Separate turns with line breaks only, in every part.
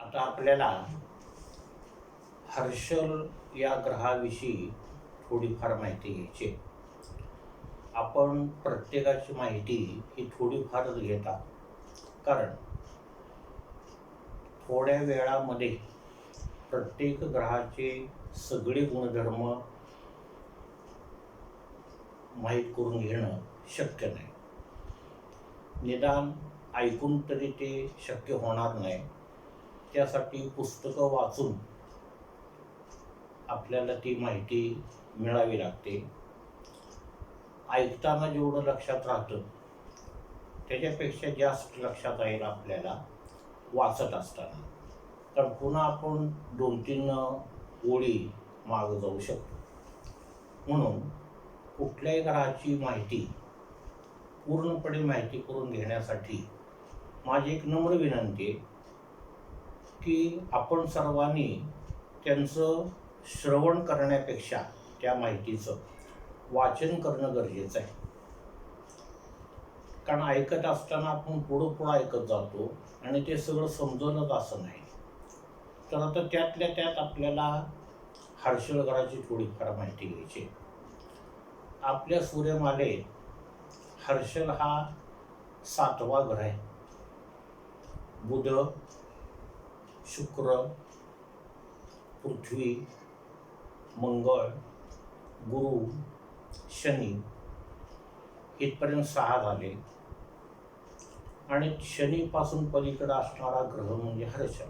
आता आपल्याला हर्षल या ग्रहाविषयी थोडीफार माहिती घ्यायची आहे. आपण प्रत्येकाची माहिती ही थोडीफारच घेतात, कारण थोड्या वेळामध्ये प्रत्येक ग्रहाचे सगळे गुणधर्म माहीत करून घेणं शक्य नाही. निदान ऐकून तरी ते शक्य होणार नाही. त्यासाठी पुस्तकं वाचून आपल्याला ती माहिती मिळावी लागते. ऐकताना जेवढं लक्षात राहतं त्याच्यापेक्षा जास्त लक्षात राहील आपल्याला वाचत असताना, कारण पुन्हा आपण 2-3 ओळी मागं जाऊ शकतो. म्हणून कुठल्याही ग्रहाची माहिती पूर्णपणे माहिती करून घेण्यासाठी माझी एक नम्र विनंती आहे की आपण सर्वांनी त्यांचं श्रवण करण्यापेक्षा त्या माहितीचं वाचन करणं गरजेचं आहे. कारण ऐकत असताना आपण पुढं ऐकत जातो आणि ते सगळं समजवलंच असं नाही. तर आता त्यातल्या त्यात आपल्याला हर्षल ग्रहाची थोडीफार माहिती घ्यायची. आपल्या सूर्यमालेत हर्षल हा 7वा ग्रह आहे. बुध, शुक्र, पृथ्वी, मंगळ, गुरु, शनी इथपर्यंत 6 झाले. आणि शनीपासून पलीकडे असणारा ग्रह म्हणजे हर्षल.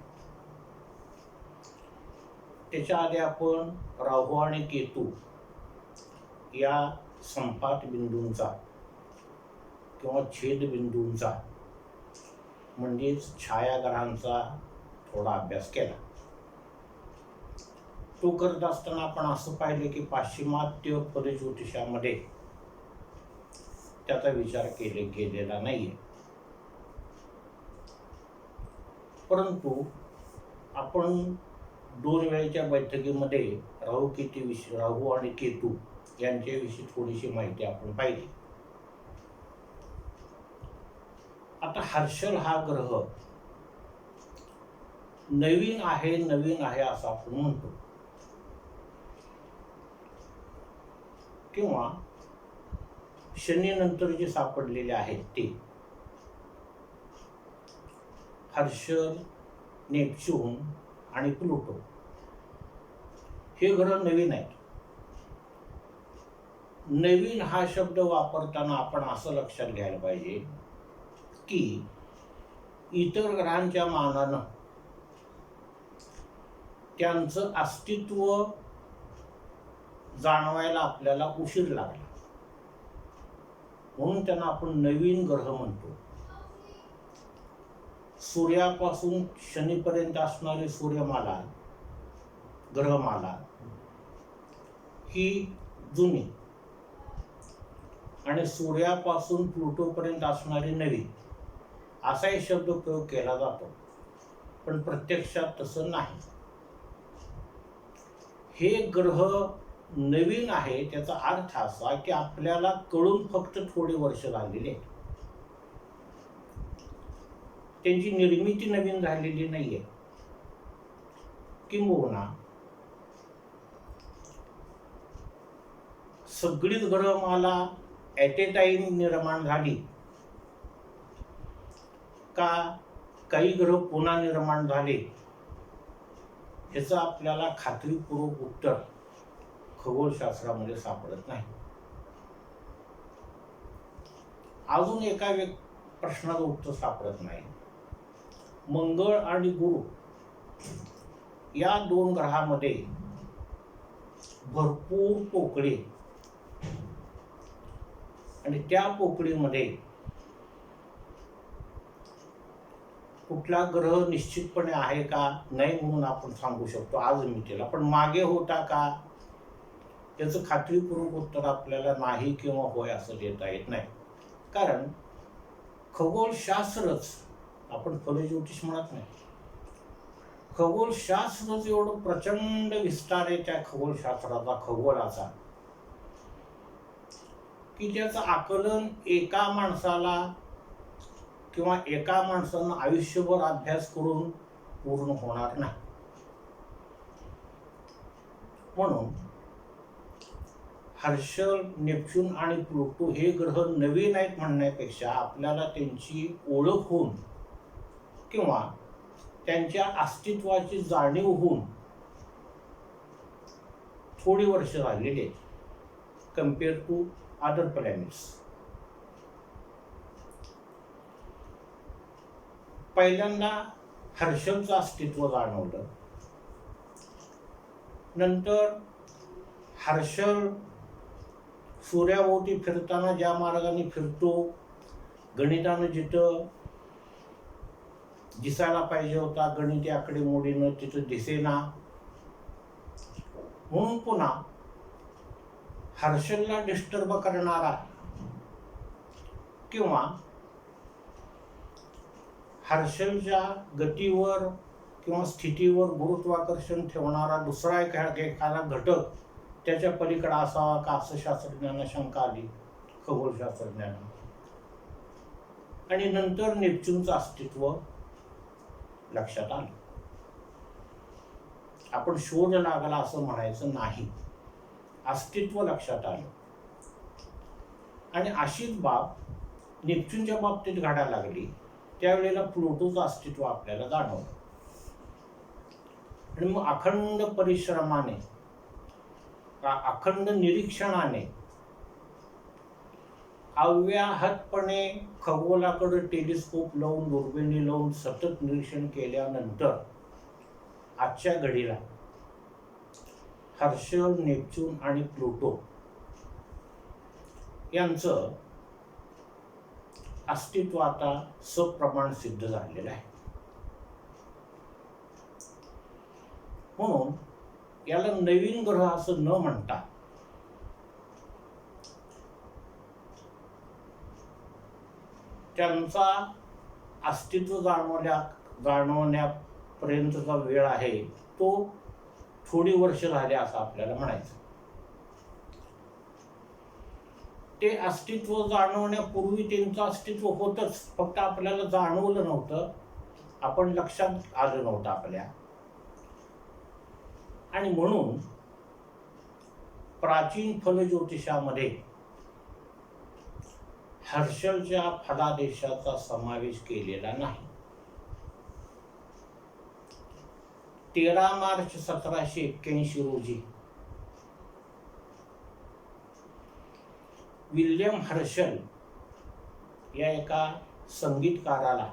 त्याच्या आधी आपण राहू आणि केतू या संपात बिंदूंचा किंवा छेदबिंदूंचा म्हणजेच छायाग्रहांचा थोडा अभ्यास केला. तो करत असताना आपण असं पाहिलं की पाश्चिमात्य फलज्योतिषामध्ये त्याचा विचार केलेला नाहीये. परंतु आपण 2 वेळेच्या बैठकीमध्ये राहू आणि केतू यांच्याविषयी थोडीशी माहिती आपण पाहिली. आता हर्षल हा ग्रह नवीन आहे असं आपण म्हणतो, किंवा शनी नंतर जे सापडलेले आहेत ते हर्षल, नेपच्यून आणि प्लुटो हे ग्रह नवीन आहेत. नवीन हा शब्द वापरताना आपण असं लक्षात घ्यायला पाहिजे की इतर ग्रहांच्या मानानं त्यांचं अस्तित्व जाणवायला आपल्याला उशीर लागला, म्हणून त्यांना आपण नवीन ग्रह म्हणतो. सूर्यापासून शनीपर्यंत असणारी सूर्यमाला, ग्रहमाला ही जुनी आणि सूर्यापासून प्लुटोपर्यंत असणारी नवी असाही शब्द प्रयोग केला जातो, पण प्रत्यक्षात तसं नाही. हे ग्रह नवीन आहे त्याचा अर्थ असा की आपल्याला कळून फक्त थोडे वर्ष झालेले आहेत. त्यांची निर्मिती नवीन झालेली नाहीये. किंबहुना सगळीच ग्रहमाला ॲट ए टाइम निर्माण झाली का काही ग्रह पुन्हा निर्माण झाले ह्याचं आपल्याला खात्रीपूर्वक उत्तर खगोलशास्त्रामध्ये सापडत नाही. अजून एका प्रश्नाचं उत्तर सापडत नाही. मंगळ आणि गुरु या 2 ग्रहामध्ये भरपूर पोकळी आणि त्या पोकळीमध्ये कुठला ग्रह निश्चितपणे आहे का नाही म्हणून आपण सांगू शकतो आज मितीला, पण मागे होता का त्याचं खात्रीपूर्वक उत्तर आपल्याला नाही किंवा होय असं देता येत नाही. कारण खगोलशास्त्रच, आपण फलज्योतिष म्हणत नाही, खगोलशास्त्रच एवढं प्रचंड विस्तार आहे त्या खगोलशास्त्राचा, खगोलाचा, की ज्याचं आकलन एका माणसाला किंवा एका माणसानं आयुष्यभर अभ्यास करून पूर्ण होणार नाही. म्हणून हर्षल, नेपच्यून आणि प्लुटो हे ग्रह नवीन आहेत म्हणण्यापेक्षा आपल्याला त्यांची ओळख होऊन किंवा त्यांच्या अस्तित्वाची जाणीव होऊन थोडी वर्ष राहिलेली आहेत कम्पेअर टू अदर प्लॅनेट्स. पहिल्यांदा हर्षलचं अस्तित्व जाणवलं. नंतर हर्षल सूर्याभोवती फिरताना ज्या मार्गाने फिरतो, गणितानं जिथं दिसायला पाहिजे होता गणिती आकडेमोडीनं तिथं दिसेना, म्हणून पुन्हा हर्षलला डिस्टर्ब करणारा किंवा हर्षलच्या गतीवर किंवा स्थितीवर गुरुत्वाकर्षण ठेवणारा दुसरा एखादा घटक त्याच्या पलीकडे असावा का असं शास्त्रज्ञांना शंका आली, खगोलशास्त्रज्ञांना. आणि नंतर नेपच्यूनचं अस्तित्व लक्षात आलं. आपण शोध लागला असं म्हणायचं नाही, अस्तित्व लक्षात आलं. आणि अशीच बाब नेपच्यूनच्या बाबतीत घडायला लागली. त्यावेळेला प्लुटोचं अस्तित्व आपल्याला जाणवलं. आणि मग अखंड परिश्रमाने, अखंड निरीक्षणाने, अव्याहतपणे खगोलाकडे टेलिस्कोप लावून, दुर्बिणी लावून सतत निरीक्षण केल्यानंतर आजच्या घडीला हर्षल, नेपच्यून आणि प्लुटो यांचं अस्तित्व आता सप्रमाण सिद्ध झालेलं आहे. म्हणून याला नवीन ग्रह असं न म्हणता त्यांचा अस्तित्व जाणवण्यापर्यंतचा वेळ आहे तो थोडी वर्ष झाले असं आपल्याला म्हणायचं. ते अस्तित्व जाणवण्यापूर्वी त्यांचं अस्तित्व होतच, फक्त आपल्याला जाणवलं नव्हतं, आपण लक्षात आलं नव्हतं आपल्या. आणि म्हणून प्राचीन फलज्योतिषामध्ये हर्षलच्या फलादेशाचा समावेश केलेला नाही. 13 मार्च 1781 रोजी विल्यम हर्षल या एका संगीतकाराला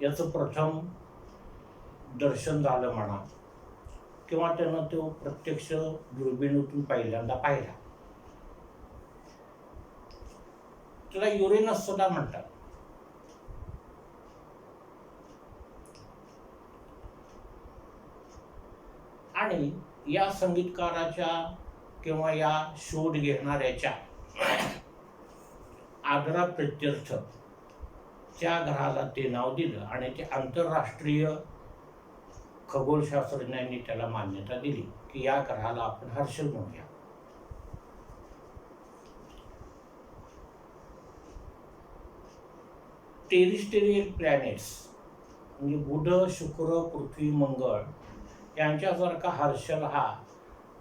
याचं प्रथम दर्शन झालं म्हणा, किंवा त्यानं तो प्रत्यक्ष दुर्बिणीतून पहिल्यांदा पाहिला. त्याला युरेनस सुद्धा म्हणतात. आणि या संगीतकाराच्या किंवा या शोध घेणाऱ्याच्या आदराप्रित्यर्थ त्या ग्रहाला ते नाव दिलं आणि ते आंतरराष्ट्रीय खगोलशास्त्रज्ञांनी त्याला मान्यता दिली की या ग्रहाला आपण हर्षल म्हणूया. टेरिस्टेरियल प्लॅनेट्स म्हणजे बुध, शुक्र, पृथ्वी, मंगळ यांच्यासारखा हर्षल हा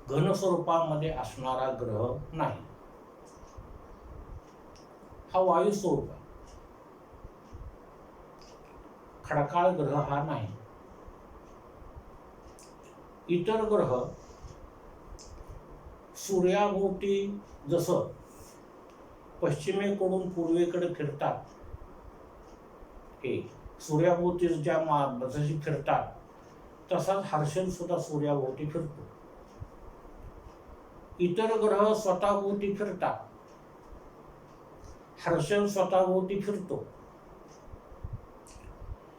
घनस्वरूपामध्ये असणारा ग्रह नाही. हा वायू स्वरूप आहे, खडकाळ ग्रह हा नाही. इतर ग्रह सूर्याभोवती जसं पश्चिमेकडून पूर्वेकडे फिरतात, हे सूर्याभोवती जशी फिरतात तसाच हर्षल सुद्धा सूर्याभोवती फिरतो. इतर ग्रह स्वतःभोवती फिरतात, हर्षल स्वतःभोवती फिरतो.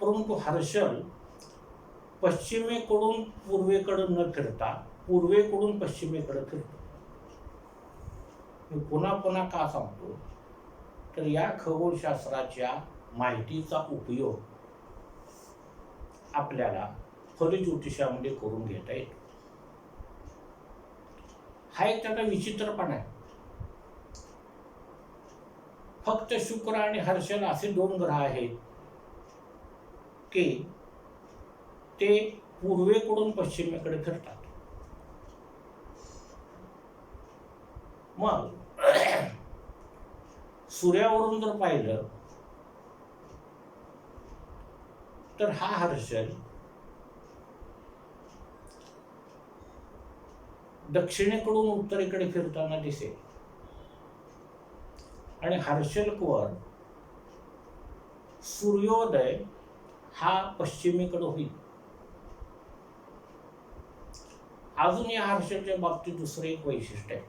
परंतु हर्षल पश्चिमेकडून पूर्वेकडे न फिरता पूर्वेकडून पश्चिमेकडे फिरतो. मी पुन्हा पुन्हा का सांगतो तर या खगोलशास्त्राच्या माहितीचा उपयोग आपल्याला फलज्योतिषामध्ये करून घेता येतो. हा एक त्याचा विचित्रपणा आहे. फक्त शुक्र आणि हर्षल असे 2 ग्रह आहेत की ते पूर्वेकडून पश्चिमेकडे फिरतात. मग सूर्यावरून जर पाहिलं तर हा हर्षल दक्षिणेकडून उत्तरेकडे फिरताना दिसेल आणि हर्षलवर सूर्योदय हा पश्चिमेकडे होईल. अजून या हर्षलच्या बाबतीत दुसरं एक वैशिष्ट्य आहे.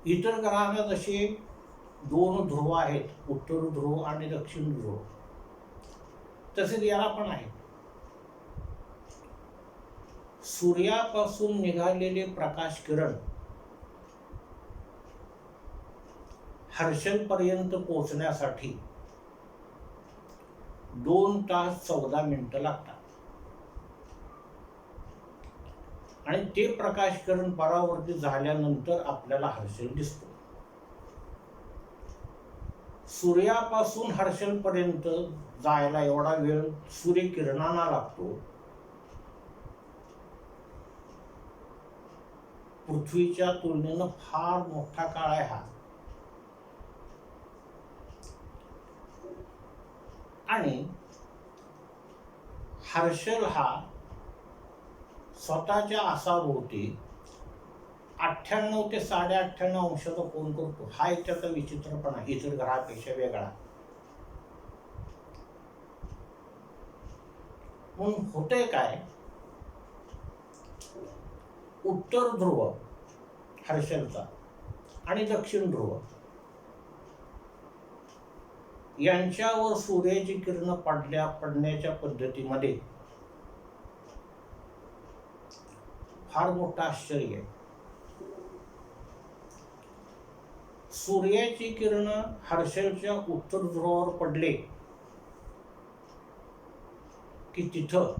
इतर ग्रहांना जसे 2 ध्रुव आहेत, उत्तर ध्रुव आणि दक्षिण ध्रुव, तसेच याला पण आहे. सूर्यापासून निघालेले प्रकाश किरण हर्षल पर्यंत पोहोचण्यासाठी 2 तास 14 मिनिटं लागतात आणि ते प्रकाश किरण परावर्तित झाल्यानंतर आपल्याला हर्षल दिसतो. सूर्यापासून हर्षल पर्यंत जायला एवढा वेळ सूर्यकिरणांना लागतो. पृथ्वीच्या तुलनेनं फार मोठा काळ आहे हा. आणि हर्षल हा स्वतःच्या आसाभोवती 98 ते 98.5 अंशाचा कोन करतो. हा एक त्याचा विचित्रपणा, इतर ग्रहापेक्षा वेगळा. म्हणून होतंय काय, उत्तर ध्रुव हर्षलचा आणि दक्षिण ध्रुव यांच्यावर सूर्याची किरण पडण्याच्या पद्धतीमध्ये फार मोठं आश्चर्य आहे. सूर्याची किरण हर्षलच्या उत्तर ध्रुवावर पडले की तिथं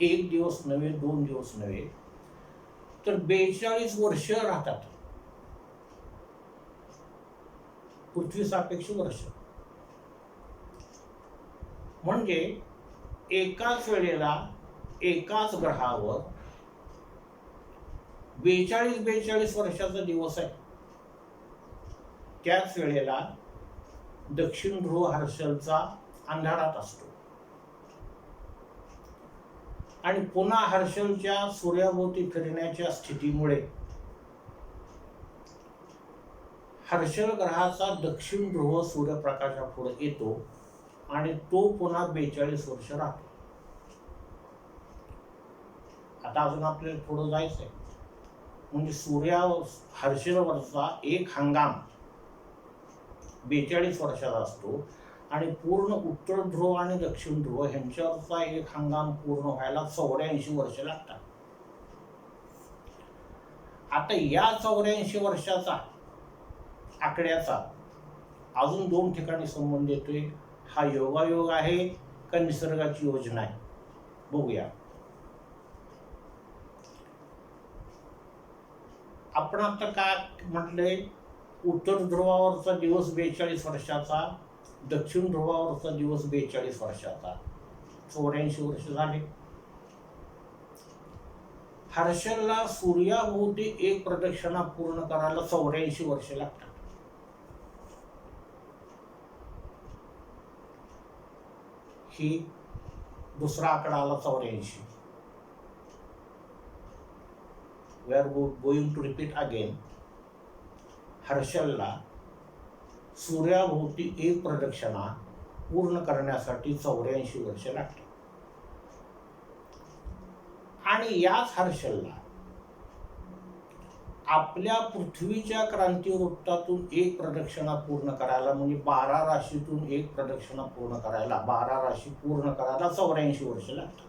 1 दिवस नव्हे, 2 दिवस नव्हे, तर 42 वर्ष राहतात. पृथ्वी सापेक्ष वर्ष. म्हणजे एकाच वेळेला एकाच ग्रहावर 42 वर्षाचा दिवस आहे. त्याच वेळेला दक्षिण ध्रुव हर्षलचा अंधारात असतो आणि पुन्हा हर्षलच्या सूर्याभोवती फिरण्याच्या स्थितीमुळे हर्षल ग्रहाचा दक्षिण ध्रुव सूर्यप्रकाशापुढे येतो आणि तो पुन्हा 42 वर्ष राहतो. आता अजून आपल्याला पुढे जायचंय. म्हणजे हर्षलवरचा एक हंगाम 42 वर्षाचा असतो आणि पूर्ण उत्तर ध्रुव आणि दक्षिण ध्रुव ह्यांच्यावरचा एक हंगाम पूर्ण व्हायला 84 वर्ष लागतात. आता या 84 वर्षाचा आकड्याचा अजून 2 ठिकाणी संबंध येतोय. हा योगायोग आहे का निसर्गाची योजना आहे, बघूया. आपण आता काय म्हटलंय, उत्तर ध्रुवावरचा दिवस 42 वर्षाचा, दक्षिण ध्रुवावरचा दिवस 42 वर्षाचा, 84 वर्ष झाले. हर्षलला सूर्याभोवती एक प्रदक्षिणा पूर्ण करायला 84 वर्ष लागतात. ही दुसरा आकडा आला 84. We are going to repeat again. हर्षलला सूर्याभोवती एक प्रदक्षिणा पूर्ण करण्यासाठी 84 वर्ष लागतात. आणि याच हर्षलला आपल्या पृथ्वीच्या क्रांतिवृत्तातून एक प्रदक्षिणा पूर्ण करायला, म्हणजे 12 राशीतून एक प्रदक्षिणा पूर्ण करायला, 12 राशी पूर्ण करायला 84 वर्ष लागतात.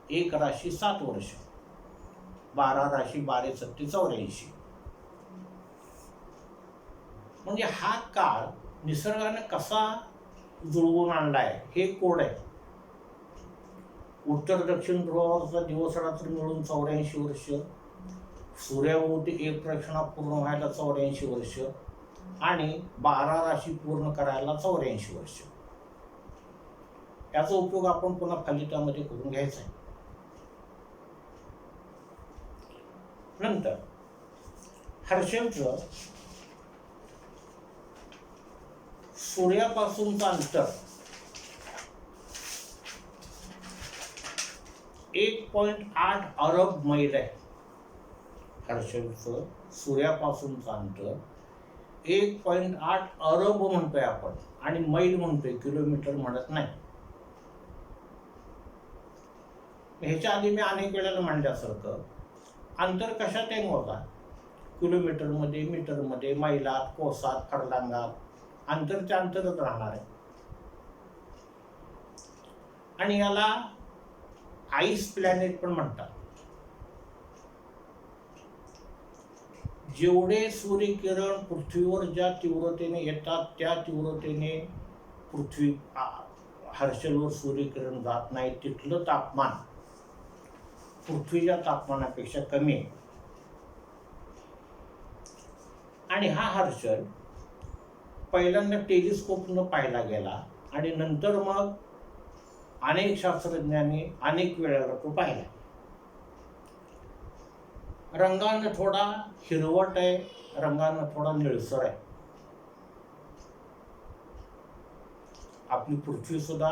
एक राशी 7 वर्ष, 12 राशी 12 7 84. म्हणजे हा काळ निसर्गाने कसा जुळवून आणलाय हे कोड आहे. उत्तर दक्षिण ध्रुवावरचा दिवस रात्र मिळून 84 वर्ष, सूर्याभोवती एक प्रदक्षिणा पूर्ण व्हायला 84 वर्ष आणि 12 राशी पूर्ण करायला 84 वर्ष. याचा उपयोग आपण पुन्हा फलितामध्ये करून घ्यायचा आहे. नंतर हर्षलचं सूर्यापासूनचं अंतर 1.8 अरब मैल आहे. हर्षलचं सूर्यापासूनचं अंतर 1.8 अरब म्हणतोय आपण, आणि मैल म्हणतोय, किलोमीटर म्हणत नाही. ह्याच्या आधी मी अनेक वेळेला म्हणल्यासारखं अंतर कशात आहे मोजा? किलोमीटरमध्ये, मीटरमध्ये, मैलात, कोसात, फरलांगात. अंतर ते अंतरच राहणार आहे. आणि याला आईस प्लॅनेट पण म्हणतात. जेवढे सूर्यकिरण पृथ्वीवर ज्या तीव्रतेने येतात त्या तीव्रतेने पृथ्वी हर्षलवर सूर्यकिरण जात नाही. तिथलं तापमान पृथ्वीच्या तापमानापेक्षा कमी आहे. आणि हा हर्षल पहिल्यांदा टेलिस्कोपनं पाहिला गेला आणि नंतर मग अनेक शास्त्रज्ञांनी अनेक वेळेला तो पाहिला. रंगानं थोडा हिरवट आहे, रंगानं थोडा निळसर आहे. आपली पृथ्वी सुद्धा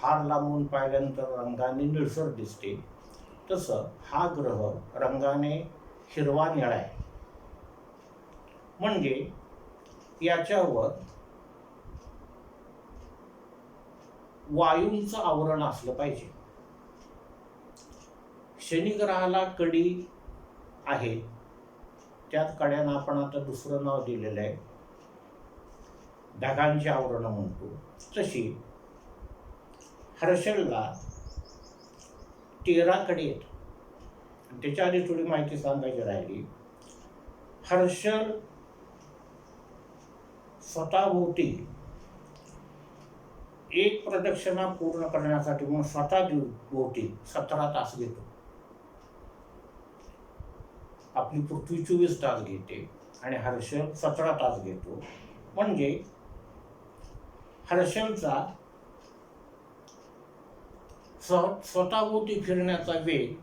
फार लांबून पाहिल्यानंतर रंगाने निळसर दिसते. तसं हा ग्रह रंगाने हिरवा निळा आहे. म्हणजे याच्यावर वायूंचं आवरण असलं पाहिजे. शनी ग्रहाला कडी आहे, त्यात कड्यांना आपण आता दुसरं नाव दिलेलं आहे, ढगांची आवरण म्हणतो. तशी हर्षलला 13 कडे येतात. त्याच्या आधी थोडी माहिती सांगायची राहिली. हर्षल स्वतःभोवती एक प्रदक्षिणा पूर्ण करण्यासाठी म्हणून स्वतः भोवती 17 तास घेतो. आपली पृथ्वी 24 तास घेते आणि हर्षल 17 तास घेतो. म्हणजे हर्षलचा स्वतःभोवती फिरण्याचा वेग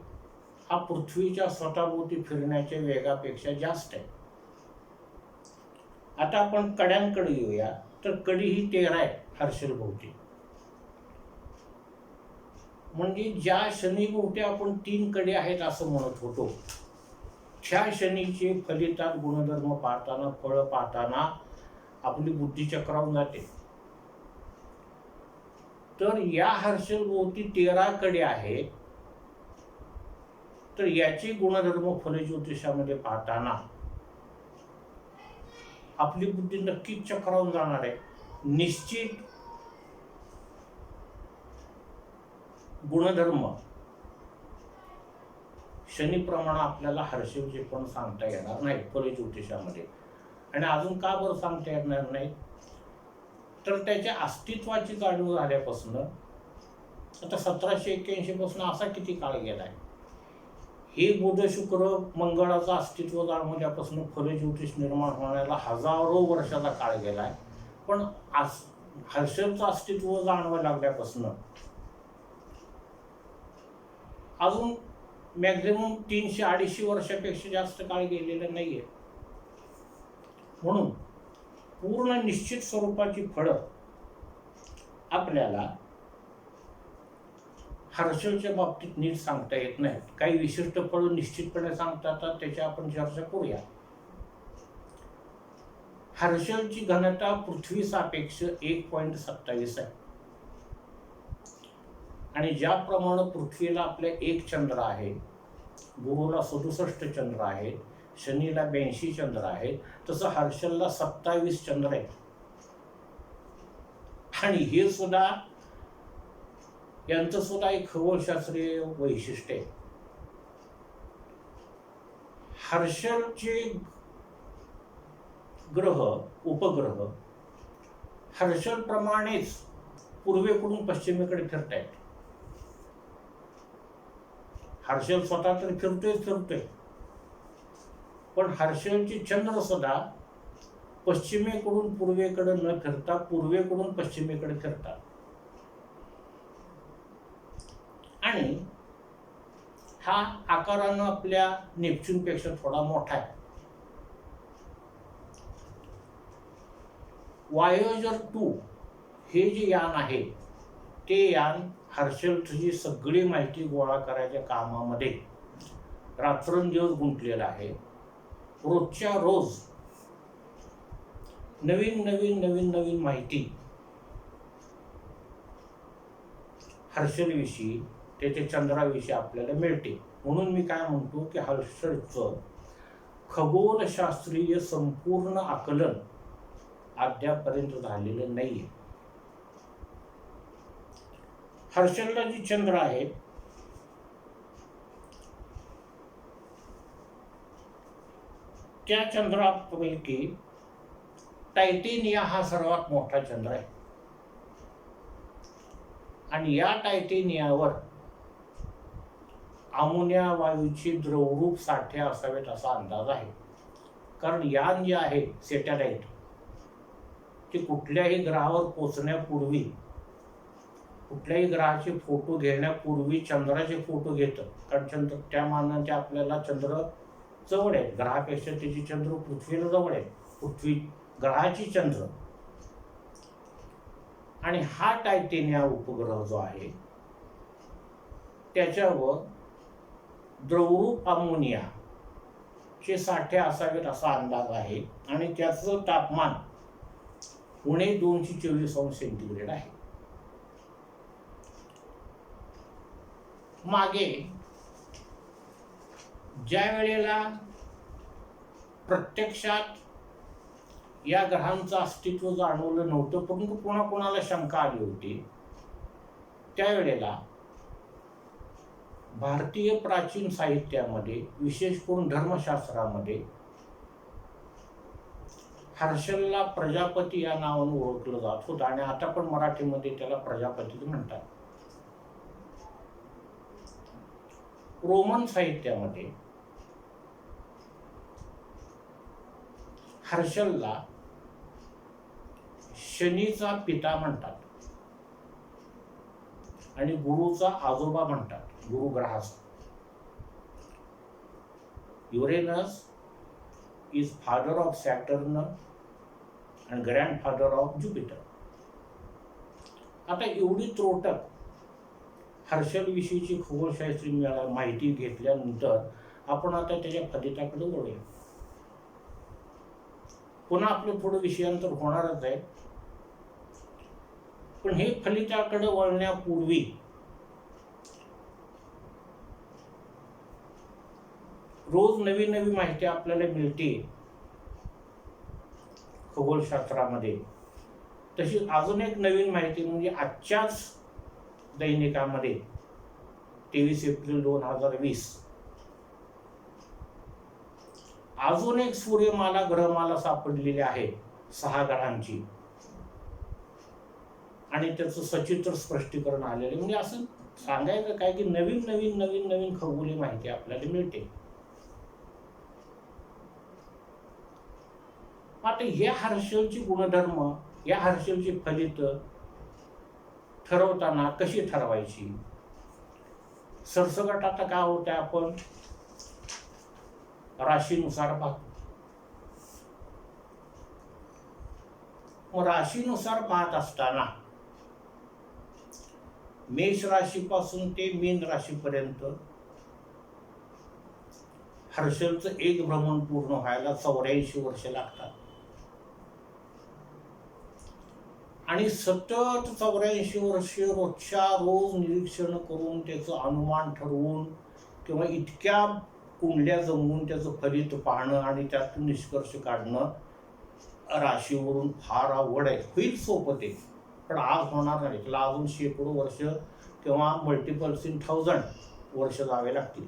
हा पृथ्वीच्या स्वतःभोवती फिरण्याच्या वेगापेक्षा जास्त आहे. आता आपण कड्यांकडे येऊया. तर कडी ही 13 आहे हर्षल भोवती. म्हणजे ज्या शनीभोवती आपण 3 कडे आहेत असं म्हणत होतो, त्या शनीचे फलितात गुणधर्म पाहताना, फळ पाहताना आपली बुद्धी चक्रावून जाते. तर या हर्षल भोवती 13 कडे आहेत. तर याचे गुणधर्म फलज्योतिषामध्ये पाहताना आपली बुद्धी नक्कीच चक्रावून जाणार आहे. निश्चित गुणधर्म शनीप्रमाणे आपल्याला हर्षलचे पण सांगता येणार नाही फलज्योतिषामध्ये. आणि अजून का बरं सांगता येणार नाही? तर त्याच्या अस्तित्वाची जाणीव झाल्यापासून आता 1781 पासून असा किती काळ गेलाय. हे बुध शुक्र मंगळाचं अस्तित्व जाणवल्यापासून फलज्योतिष निर्माण होण्याला हजारो वर्षाचा काळ गेलाय. पण हर्षलचं अस्तित्व जाणवायला लागल्यापासून अजून मॅक्झिमम 300-250 वर्षापेक्षा जास्त काळ गेलेला नाहीये. म्हणून पूर्ण निश्चित स्वरूपाची फळं आपल्याला हर्षलच्या बाबतीत नीट सांगता येत नाहीत. काही विशिष्ट फळं निश्चितपणे सांगता येतात, त्याची आपण चर्चा करूया. हर्षलची घनता पृथ्वी सापेक्ष 1.27 आहे. आणि ज्याप्रमाणे पृथ्वीला आपल्या 1 चंद्र आहे, गुरुला 67 चंद्र आहेत, शनीला 82 चंद्र आहेत, तसं हर्षलला 27 चंद्र आहेत. आणि हे सुद्धा यांचं सुद्धा एक खगोलशास्त्रीय वैशिष्ट्य आहे. हर्षलचे ग्रह, उपग्रह हर्षलप्रमाणेच पूर्वेकडून पश्चिमेकडे फिरतायत. हर्षल स्वतः तर फिरतोय, पण हर्षलचे चंद्र सुद्धा पश्चिमेकडून पूर्वेकडे न फिरता पूर्वेकडून पश्चिमेकडे फिरतात. आणि हा आकारानं आपल्या नेपच्यूनपेक्षा थोडा मोठा आहे. वायोजर 2 हे जे यान आहे ते यान हर्षलची सगळी माहिती गोळा करायच्या कामामध्ये रात्रंदिवस गुंतलेलं आहे. रोजच्या रोज नवीन नवीन नवीन नवीन माहिती हर्षलविषयी त्याच्या चंद्राविषयी आपल्याला मिळते. म्हणून मी काय म्हणतो की हर्षलचं खगोलशास्त्रीय संपूर्ण आकलन अद्यापर्यंत झालेलं नाहीये. हर्षलला जी चंद्र आहे त्या चंद्रापैकी टायटेनिया हा सर्वात मोठा चंद्र आहे. आणि या टायटेनियावर अमोनिया वायूचे द्रवरूप साठे असावेत असा अंदाज आहे. कारण यान जे आहे सॅटेलाइट ते कुठल्याही ग्रहावर पोचण्यापूर्वी, कुठल्याही ग्रहाचे फोटो घेण्यापूर्वी चंद्राचे फोटो घेतं. कारण चंद्र त्या मानाने आपल्याला चंद्र जवळ आहे, ग्रहापेक्षा त्याची चंद्र पृथ्वीला जवळ आहे, पृथ्वी ग्रहाची चंद्र. आणि हा टायटेनिया उपग्रह जो आहे त्याच्यावर द्रवरूप अमोनिया चे साठे असावेत असा अंदाज आहे. आणि त्याचं तापमान उणे 224°C आहे. मागे ज्या वेळेला प्रत्यक्षात या ग्रहांचं अस्तित्व जाणवलं नव्हतं, परंतु कोणाकोणाला शंका आली होती, त्यावेळेला भारतीय प्राचीन साहित्यामध्ये, विशेष करून धर्मशास्त्रामध्ये हर्षलला प्रजापती या नावाने ओळखलं जात होतं. आणि आता पण मराठीमध्ये त्याला प्रजापती म्हणतात. रोमन साहित्यामध्ये हर्षलला शनीचा पिता म्हणतात आणि गुरुचा आजोबा म्हणतात, गुरुग्रहाचा. Uranus is father of Saturn आणि ग्रँडफादर ऑफ ज्युपिटर. आता एवढी त्रोटक हर्षलविषयीची खगोलशास्त्री माहिती घेतल्यानंतर आपण आता त्याच्या फलिताकडे वळूया. पुन्हा आपलं थोडं विषयांतर होणारच आहे, पण हे फलिताकडे वळण्यापूर्वी रोज नवीन नवीन माहिती आपल्याला मिळते खगोलशास्त्रामध्ये. तशी अजून एक नवीन माहिती म्हणजे आजच्याच दैनिकामध्ये 23 एप्रिल 2020 अजून एक सूर्यमाला ग्रहमाला सापडलेली आहे 6 ग्रहांची. आणि त्याचं सचित्र स्पष्टीकरण आलेलं. म्हणजे असं सांगायचं काय की नवीन नवीन नवीन नवीन खगोलीय माहिती आपल्याला मिळते. आता या हर्षलची गुणधर्म, या हर्षलची फलित ठरवताना कशी ठरवायची, सरसकट आता काय होतं आपण राशीनुसार पाहतो. मग राशीनुसार पाहत असताना मेष राशीपासून ते मीन राशीपर्यंत हर्षलचं एक भ्रमण पूर्ण व्हायला 84 वर्ष लागतात. आणि सतत 84 वर्ष रोजच्या रोज निरीक्षण करून त्याचं अनुमान ठरवून किंवा इतक्या कुंडल्या जमवून त्याचं फलित पाहणं आणि त्यातून निष्कर्ष काढणं राशीवरून फार अवघड आहे. होईल सोपं ते, पण आज होणार नाही. त्याला अजून शेकडो वर्ष किंवा मल्टिपल्स इन 1000 वर्ष जावे लागतील.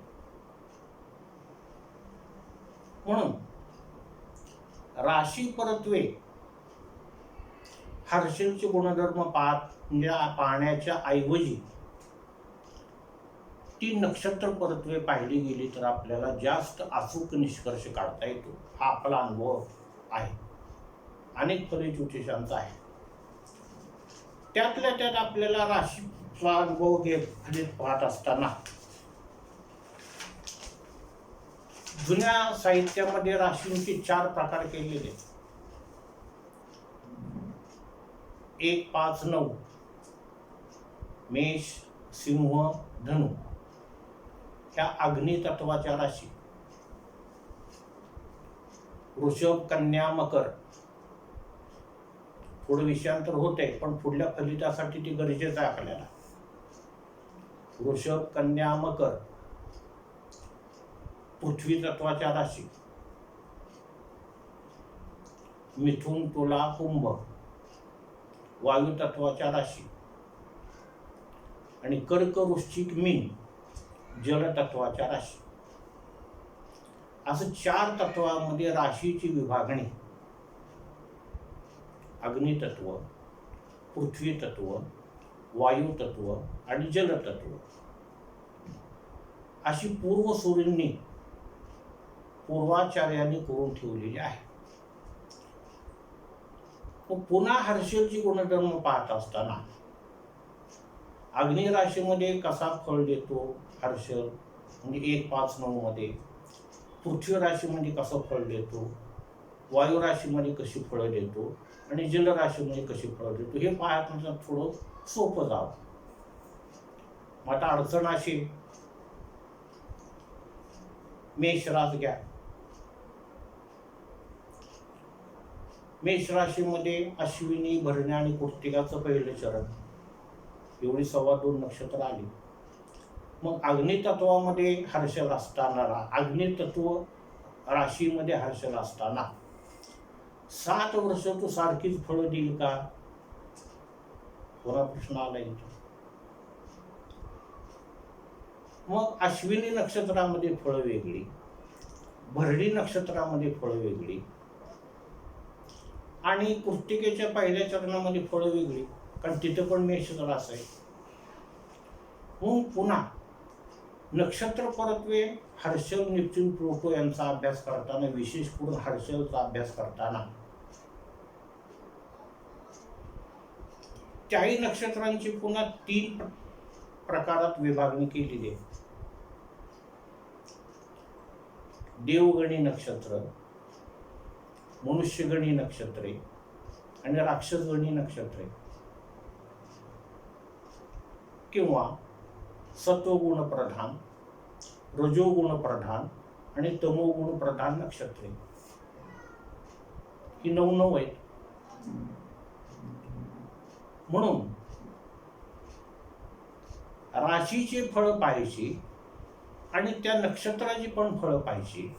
म्हणून राशी परत्वे हर्षलचे गुणधर्म पाहण्याच्या ऐवजी ती नक्षत्र परत्वे पाहिली गेली तर आपल्याला जास्त अचूक निष्कर्ष काढता येतो. हा आपला अनुभव आहे. अनेक फले ज्योतिषांचा आहे. त्यातल्या त्यात आपल्याला राशीचा अनुभव फलित पाहत असताना जुन्या साहित्यामध्ये राशींचे 4 प्रकार केलेले आहेत. 1, 5, 9 मेष, सिंह, धनु ह्या अग्नी तत्वाच्या राशी. वृषभ, कन्या, मकर. थोडं विषयांतर होते पण पुढल्या फलितासाठी ती गरजेचं आहे आपल्याला. वृषभ, कन्या, मकर पृथ्वी तत्वाच्या राशी. मिथुन, तुला, कुंभ वायू तत्वाच्या राशी. आणि कर्क, वृश्चिक, मीन जल तत्वाच्या राशी. असं 4 तत्वामध्ये राशीची विभागणी. अग्नितत्व, पृथ्वी तत्व, वायू तत्व आणि जलतत्व अशी पूर्वसूरींनी पूर्वाचार्यांनी करून ठेवलेली आहे. पुन्हा हर्षलची गुणधर्म पाहत असताना अग्नि राशीमध्ये कसा फळ देतो हर्षल म्हणजे 1, 5, 9 मध्ये, पृथ्वी राशीमध्ये कसं फळ देतो, वायू राशीमध्ये कशी फळं देतो आणि जल राशीमध्ये कशी फळं देतो हे पाहण्याचं थोडं सोपं जावं. मग आता अडचण अशी, मेष रास घ्या. मेष राशीमध्ये अश्विनी, भरणी आणि कृत्तिकाचं पहिलं चरण, एवढी 2.25 नक्षत्र आली. मग अग्नितत्वामध्ये हर्षल असताना, अग्नितत्व राशीमध्ये हर्षल असताना 7 वर्ष तो सारखीच फळं देईल का? थोडा प्रश्न आला इथे. मग अश्विनी नक्षत्रामध्ये फळं वेगळी, भरणी नक्षत्रामध्ये फळं वेगळी आणि कृत्तिकेच्या पहिल्या चरणामध्ये फळं वेगळी, कारण तिथं पण मेष रास आहे. मग पुन्हा नक्षत्र परत्वे हर्षल, नेपच्यून, प्लुटो यांचा अभ्यास करताना, विशेष करून हर्षलचा अभ्यास करताना त्याही नक्षत्रांची पुन्हा 3 प्रकारात विभागणी केलेली आहे. देवगणी नक्षत्र, मनुष्यगणी नक्षत्रे आणि राक्षसगणी नक्षत्रे, किंवा सत्वगुण प्रधान, रजोगुण प्रधान आणि तमोगुण प्रधान नक्षत्रे. ही 9 आहेत. म्हणून राशीची फळं पाहायची आणि त्या नक्षत्राची पण फळं पाहायची.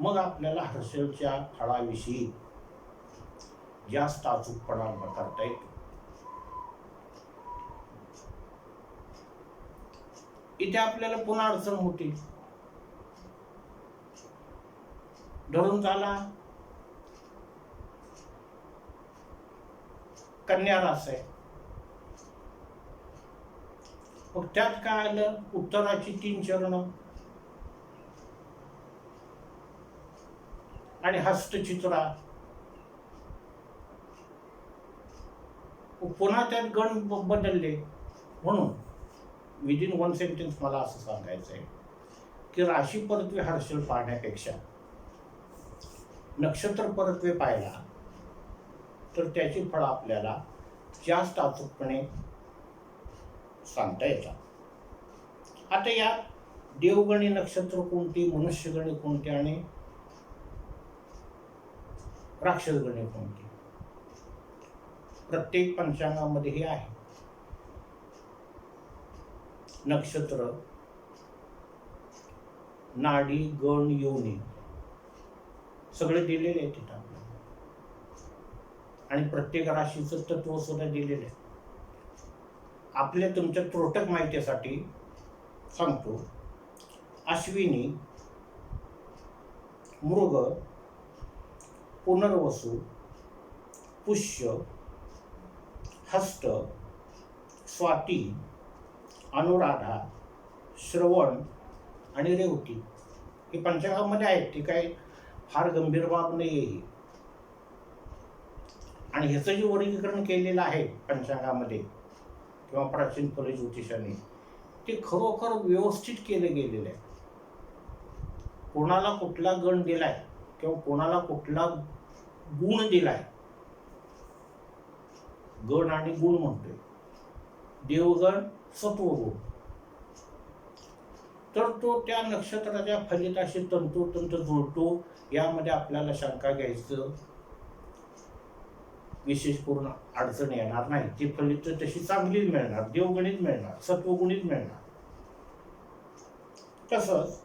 मग आपल्याला हर्षलच्या फळाविषयी जास्त अचूकपणा करता येतो. इथे आपल्याला पुन्हा अडचण होती. धरून झाला कन्या रास आहे. मग त्यात काय आलं, उत्तराची 3 चरण आणि हस्तचित्रा. पुन्हा त्यात गण बदलले. म्हणून विदिन 1 सेंटेन्स मला असं सांगायचं आहे की राशी परत्वे हर्षल पाहण्यापेक्षा नक्षत्र परत्वे पाहिला तर त्याची फळं आपल्याला जास्त अचूकपणे सांगता येतात. आता यात देवगणी नक्षत्र कोणती, मनुष्यगणी कोणती आणि राक्षसगणी कोणती, प्रत्येक पंचांगामध्ये हे आहे. नक्षत्र, नाडी, गण, योनी सगळे दिलेले आहे तिथं आपल्याला. आणि प्रत्येक राशीचं तत्व सुद्धा दिलेलं आहे. आपल्या तुमच्या त्रोटक माहितीसाठी सांगतो. अश्विनी, मृग, पुनर्वसु, पुष्य, हस्त, स्वाती, अनुराधा, श्रवण आणि रेवती हे पंचांगामध्ये आहेत. ते काय फार गंभीर बाब नाही आहे. आणि ह्याचं जे वर्गीकरण केलेलं आहे पंचांगामध्ये किंवा प्राचीन फलज्योतिषाने, ते खरोखर व्यवस्थित केलं गेलेलं आहे. कोणाला कुठला गण दिलाय किंवा कोणाला कुठला गुण दिलाय, गण आणि गुण म्हणतोय, देवगण सत्वगुण, तर तो त्या नक्षत्राच्या फलिताशी तंतोतंत जुळतो. यामध्ये आपल्याला शंका घ्यायचं विशेष करून अडचण येणार नाही. ती फलित तशी चांगलीच मिळणार, देवगणित मिळणार, सत्वगुणित मिळणार. तसंच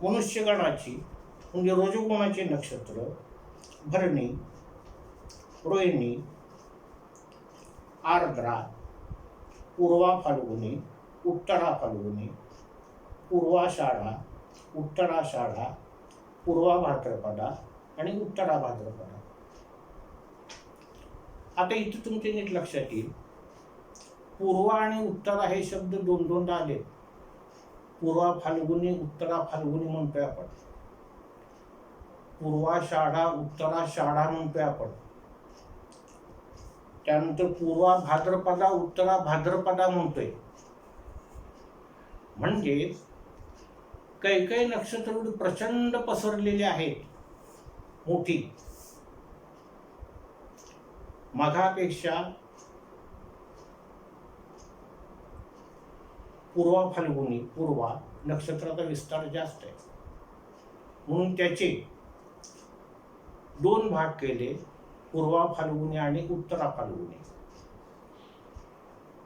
मनुष्यगणाची म्हणजे रजोगुणाचे नक्षत्र भरणी, रोहिणी, आर्द्रा, पूर्वा फाल्गुनी, उत्तरा फाल्गुनी, पूर्वाषाढा, उत्तराषाढा, पूर्वा भाद्रपदा आणि उत्तरा भाद्रपदा. आता इथे तुमचे नीट लक्षात येईल, पूर्वा आणि उत्तरा हे शब्द दोन दोनदा आले. पूर्वा फाल्गुनी, उत्तरा फाल्गुनी म्हणतोय आपण, पूर्वाषाढा, उत्तराषाढा म्हणतोय आपण, त्यानंतर पूर्वा भाद्रपदा, उत्तरा भाद्रपदा म्हणतोय. म्हणजे काही काही नक्षत्र प्रचंड पसरलेले आहेत, मोठी. मघापेक्षा पूर्वा फाल्गुनी, पूर्वा नक्षत्राचा विस्तार जास्त आहे, म्हणून त्याचे दोन भाग केले, पूर्वा फाल्गुनी आणि उत्तरा फाल्गुनी.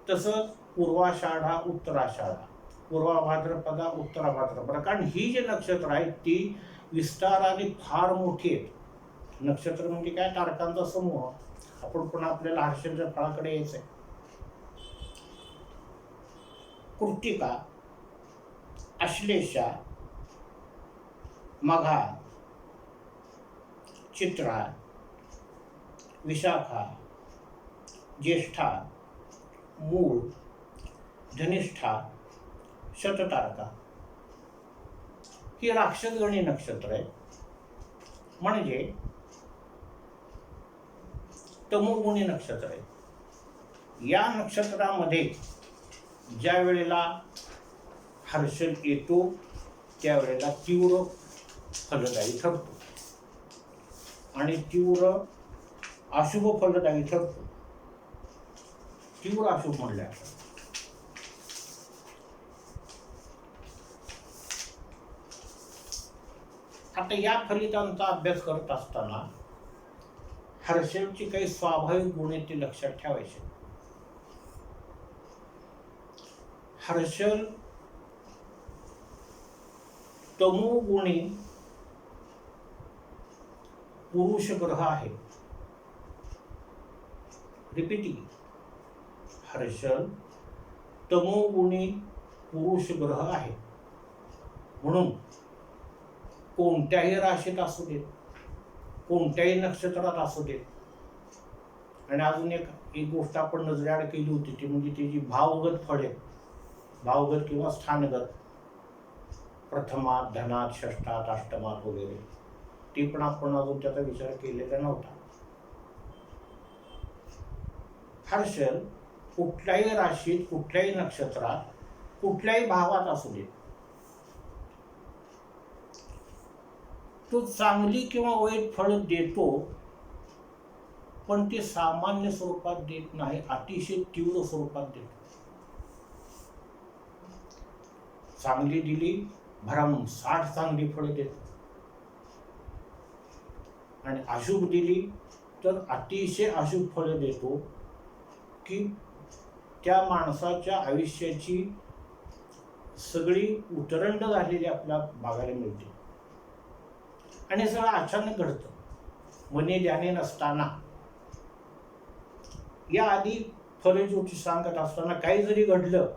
तसंच पूर्वाषाढा, उत्तराषाढा, पूर्वा भाद्रपदा, उत्तरा भाद्रपदा. कारण ही जी नक्षत्र आहेत ती विस्ताराने फार मोठी आहेत. नक्षत्र म्हणजे काय, तारकांचा समूह. आपण पुन्हा आपल्याला हर्षलच्या फळाकडे यायचं आहे. कृत्तिका, आश्लेषा, मघा, चित्रा, विशाखा, ज्येष्ठा, मूळ, धनिष्ठा, शततारका ही राक्षसगणी नक्षत्र आहे. म्हणजे तमोगुणी नक्षत्र आहे. या नक्षत्रामध्ये ज्या वेळेला हर्षल येतो त्यावेळेला तीव्र फलदायी ठरतो आणि तीव्र अशुभ फलदायी ठरतो. तीव्र अशुभ म्हणले आपण. आता या फलितांचा अभ्यास करत असताना हर्षलची काही स्वाभाविक गुण आहेत ते लक्षात ठेवायचे. हर्षल तमोगुणी पुरुष ग्रह आहे. रिपीटिंग, हर्षल तमोगुणी पुरुष ग्रह आहे. म्हणून कोणत्याही राशीत असू देत, कोणत्याही नक्षत्रात असू देत. आणि अजून एक गोष्ट आपण नजरेआड केली होती ती म्हणजे त्याची भावगत फळे, भावगत किंवा स्थानगत, प्रथमात, धनात, षष्ठात, अष्टमात वगैरे. ती पण आपण अजून त्याचा विचार केलेला नव्हता. हर्षल कुठल्याही राशीत, कुठल्याही नक्षत्रात, कुठल्याही भावात असू देत, तो चांगली किंवा वाईट फळ देतो, पण ते सामान्य स्वरूपात देत नाही, अतिशय तीव्र स्वरूपात देतो. चांगली दिली भरमसाठ चांगली फळं देतो आणि अशुभ दिली तर अतिशय अशुभ फळं देतो की त्या माणसाच्या आयुष्याची सगळी उतरंड झालेली आपल्याला बघायला मिळते. आणि हे सगळं अचानक घडतं, मने ध्याने नसताना. या आधी फलज्योतिष सांगत असताना काही जरी घडलं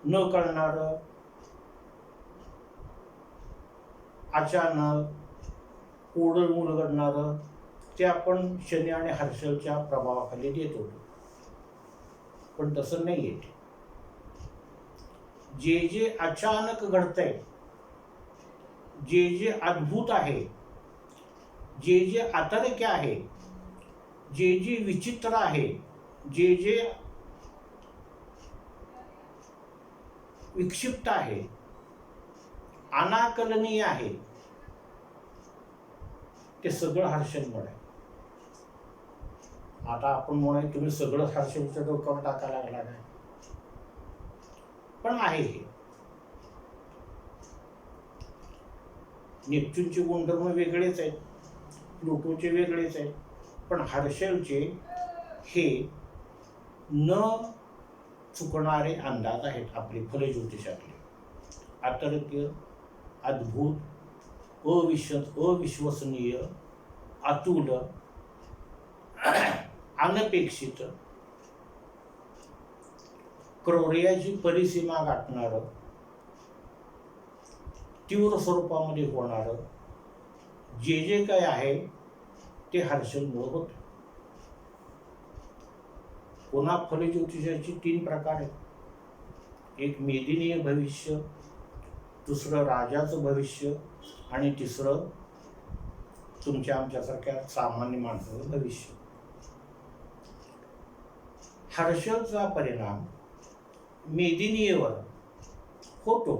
न कळणारं, अचानक ओढळ घडणारं, ते आपण शनी आणि हर्षलच्या प्रभावाखाली देत होतो. पण तसं नाही येत. जे जे अचानक घडतंय, जे जे अद्भुत आहे, जे जे अतर्क्य आहे, जे जे विचित्र आहे, जे जे विक्षिप्त आहे, अनाकलनीय आहे, ते सगळं हर्षलमुळे आहे. आता आपण म्हणूया तुम्ही सगळं हर्षलच्या डोक्यावर टाकायला लागला नाही, पण आहे हे. नेपच्यूनचे गुणधर्म वेगळेच आहेत, प्लुटोचे वेगळेच आहेत, पण हर्षलचे हे न चुकणारे अंदाज आहेत आपले फलज्योतिषातले. अतर्क्य, अद्भुत, अविश्वसनीय, अतुल, अनपेक्षित, क्रौर्याची परिसीमा गाठणारं, तीव्र स्वरूपामध्ये होणारं जे जे काय आहे ते हर्षलमुळे होतं. पुन्हा फलज्योतिषाचे 3 प्रकार आहेत. एक मेदिनीय भविष्य, दुसरं राजाचं भविष्य आणि तिसरं तुमच्या आमच्यासारख्या सामान्य माणसाचं भविष्य. हर्षलचा परिणाम मेदिनीयवर होतो,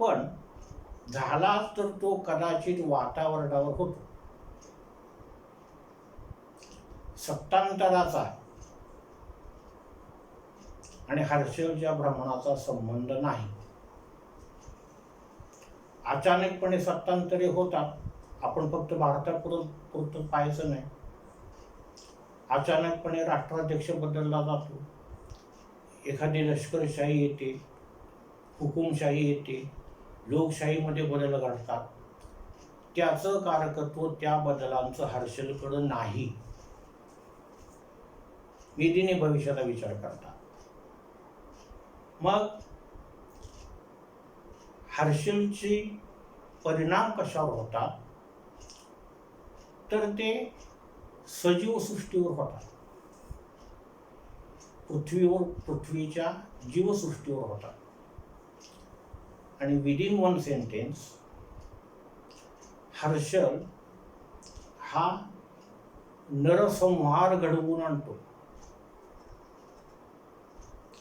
पण झाला तर तो कदाचित वातावरणावर होतो. सत्तांतराचा आणि हर्षलच्या भ्रमणाचा संबंध नाही. अचानकपणे सत्तांतरे होतात, आपण फक्त भारतापुरतं पाहायचं नाही. अचानकपणे राष्ट्राध्यक्ष बदलला जातो, एखादी लष्करशाही येते, हुकुमशाही येते, लोकशाहीमध्ये बदल घडतात. त्याचं कारकत्व त्या बदलांचं हर्षलकडं नाही. मेदिनी भविष्याचा विचार करता. मग हर्षलचे परिणाम कशावर होतात, तर ते सजीव सृष्टीवर होतात. पृथ्वीच्या जीवसृष्टीवर होतात. आणि विदिन 1 सेंटेन्स हर्षल हा नरसंहार घडवून आणतो.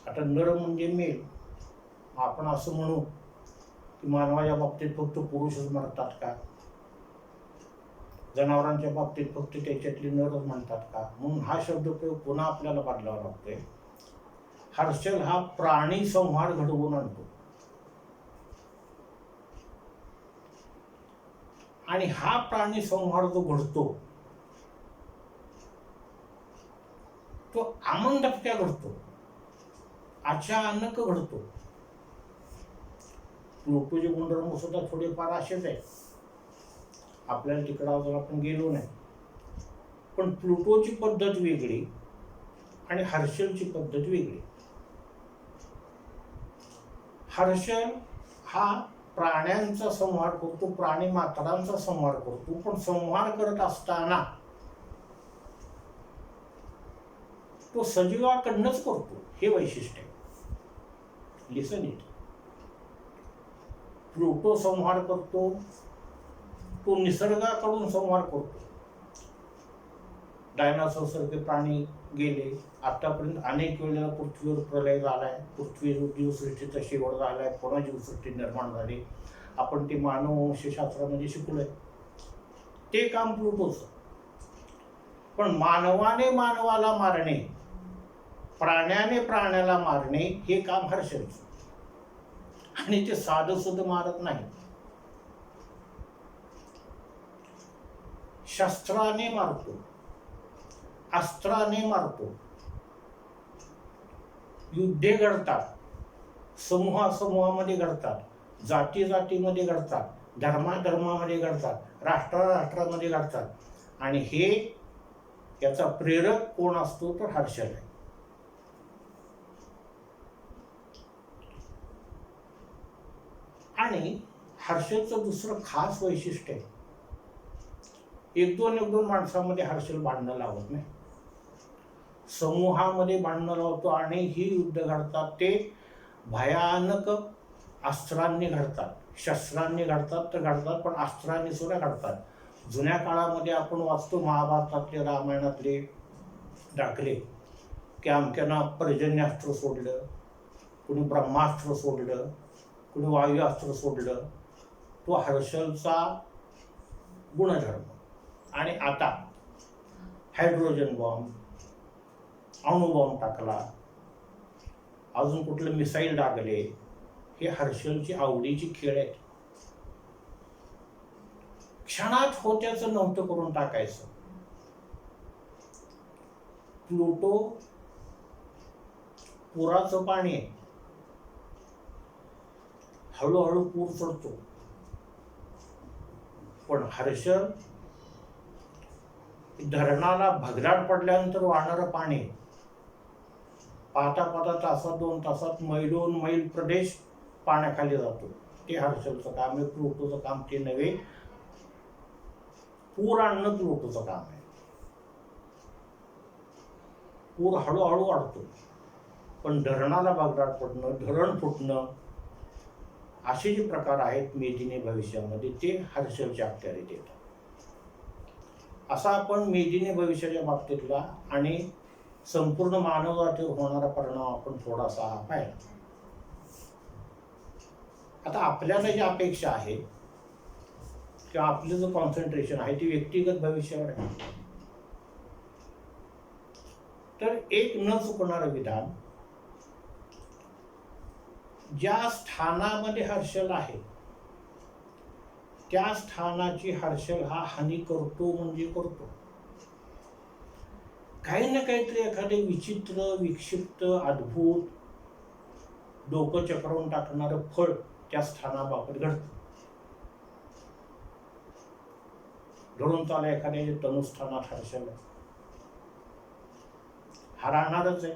आता नर म्हणजे मेल. आपण असं म्हणू की मानवाच्या बाबतीत फक्त पुरुषच मरतात का, जनावरांच्या बाबतीत फक्त त्याच्यातली नरच म्हणतात का, म्हणून हा शब्दप्रयोग पुन्हा आपल्याला बदलावा लागतोय. हर्षल हा प्राणी संहार घडवून आणतो. आणि हा प्राणी संहार जो घडतो तो आमंदपट्या घडतो, अचानक घडतो. प्लुटोचे गुणधर्म सुद्धा थोडेफार असेच आहेत. आपल्याला तिकडं अजून आपण गेलो नाही, पण प्लुटोची पद्धत वेगळी आणि हर्षलची पद्धत वेगळी. हर्षल हा प्राण्यांचा संहार करतो, प्राणी मात्रांचा संहार करतो, पण संहार करत असताना तो सजीवाकडनंच करतो. हे वैशिष्ट्य आहे. लिसन इट. प्लुटो संहार करतो, तो निसर्गाकडून संहार करतो. डायनासॉर सारखे प्राणी गेले. आतापर्यंत अनेक वेळेला पृथ्वीवर प्रलय झालाय, पृथ्वीवर जीवसृष्टीचा शेवट झालाय, पुन्हा जीवसृष्टी निर्माण झाली. आपण ते मानववंशशास्त्रामध्ये शिकलोय. ते काम प्लुटोचं. पण मानवाने मानवाला मारणे, प्राण्याने प्राण्याला मारणे हे काम हर्षलचं. आणि ते साधं सुद्धा मारत नाही. शस्त्राने मारतो, अस्त्राने मारतो. युद्धे घडतात, समूहामध्ये घडतात, जाती जातीमध्ये घडतात, धर्मामध्ये घडतात, राष्ट्रामध्ये घडतात. आणि हे याचा प्रेरक कोण असतो तर हर्षल आहे. आणि हर्षलचं दुसरं खास वैशिष्ट्य आहे, एक दोन माणसामध्ये हर्षल भांडणं लावत नाही, समूहामध्ये भांडणं लावतो. आणि ही युद्ध घडतात ते भयानक अस्त्रांनी घडतात, शस्त्रांनी घडतात तर घडतात, पण अस्त्रांनी सुद्धा घडतात. जुन्या काळामध्ये आपण वाचतो महाभारतातले, रामायणातले दाखले, की अमक्यानं पर्जन्यास्त्र सोडलं, कुणी ब्रह्मास्त्र सोडलं, कुणी वायुअस्त्र सोडलं. तो हर्षलचा गुणधर्म. आणि आता हायड्रोजन बॉम्ब, अणुबॉम्ब टाकला, अजून कुठलं मिसाईल डागले, हे हर्षलची आवडीची खेळ आहेत. क्षणात होत्याचं नव्हतं करून टाकायचं. प्लुटो पुराचं पाणी आहे, हळूहळू पूर चढतो. पण हर्षल धरणाला भगदाड पडल्यानंतर वाहणारं पाणी, पाहता पाहता तासात 2 तासात मैलोन मैल प्रदेश पाण्याखाली जातो. ते हर्षलचं काम आहे. प्लुटोचं काम ते नव्हे. पूर आणणं प्लुटोचं काम आहे. पूर हळूहळू वाढतो, पण धरणाला भगदाड पडणं, धरण फुटणं, असे जे प्रकार आहेत मेदिनी भविष्यामध्ये, ते हर्षलच्या अखत्यारीत येतात. असा आपण मेदिनी भविष्याच्या बाबतीतला आणि संपूर्ण मानवजातीवर होणारा परिणाम आपण थोडासा पाहिला. आता आपल्याला जी अपेक्षा आहे किंवा आपलं जो कॉन्सन्ट्रेशन आहे ती व्यक्तिगत भविष्यावर आहे. तर एक न चुकणारं विधान, ज्या स्थानामध्ये हर्षल आहे त्या स्थानाची हर्षल हा हानी करतो म्हणजे करतो. काही ना काहीतरी एखादे विचित्र, विक्षिप्त, अद्भुत, डोकं चक्रावून टाकणारं फळ त्या स्थानाबाबत घडतं. धरून चाला एखाद्या तनुस्थानात हर्षल आहे, हा राहणारच आहे.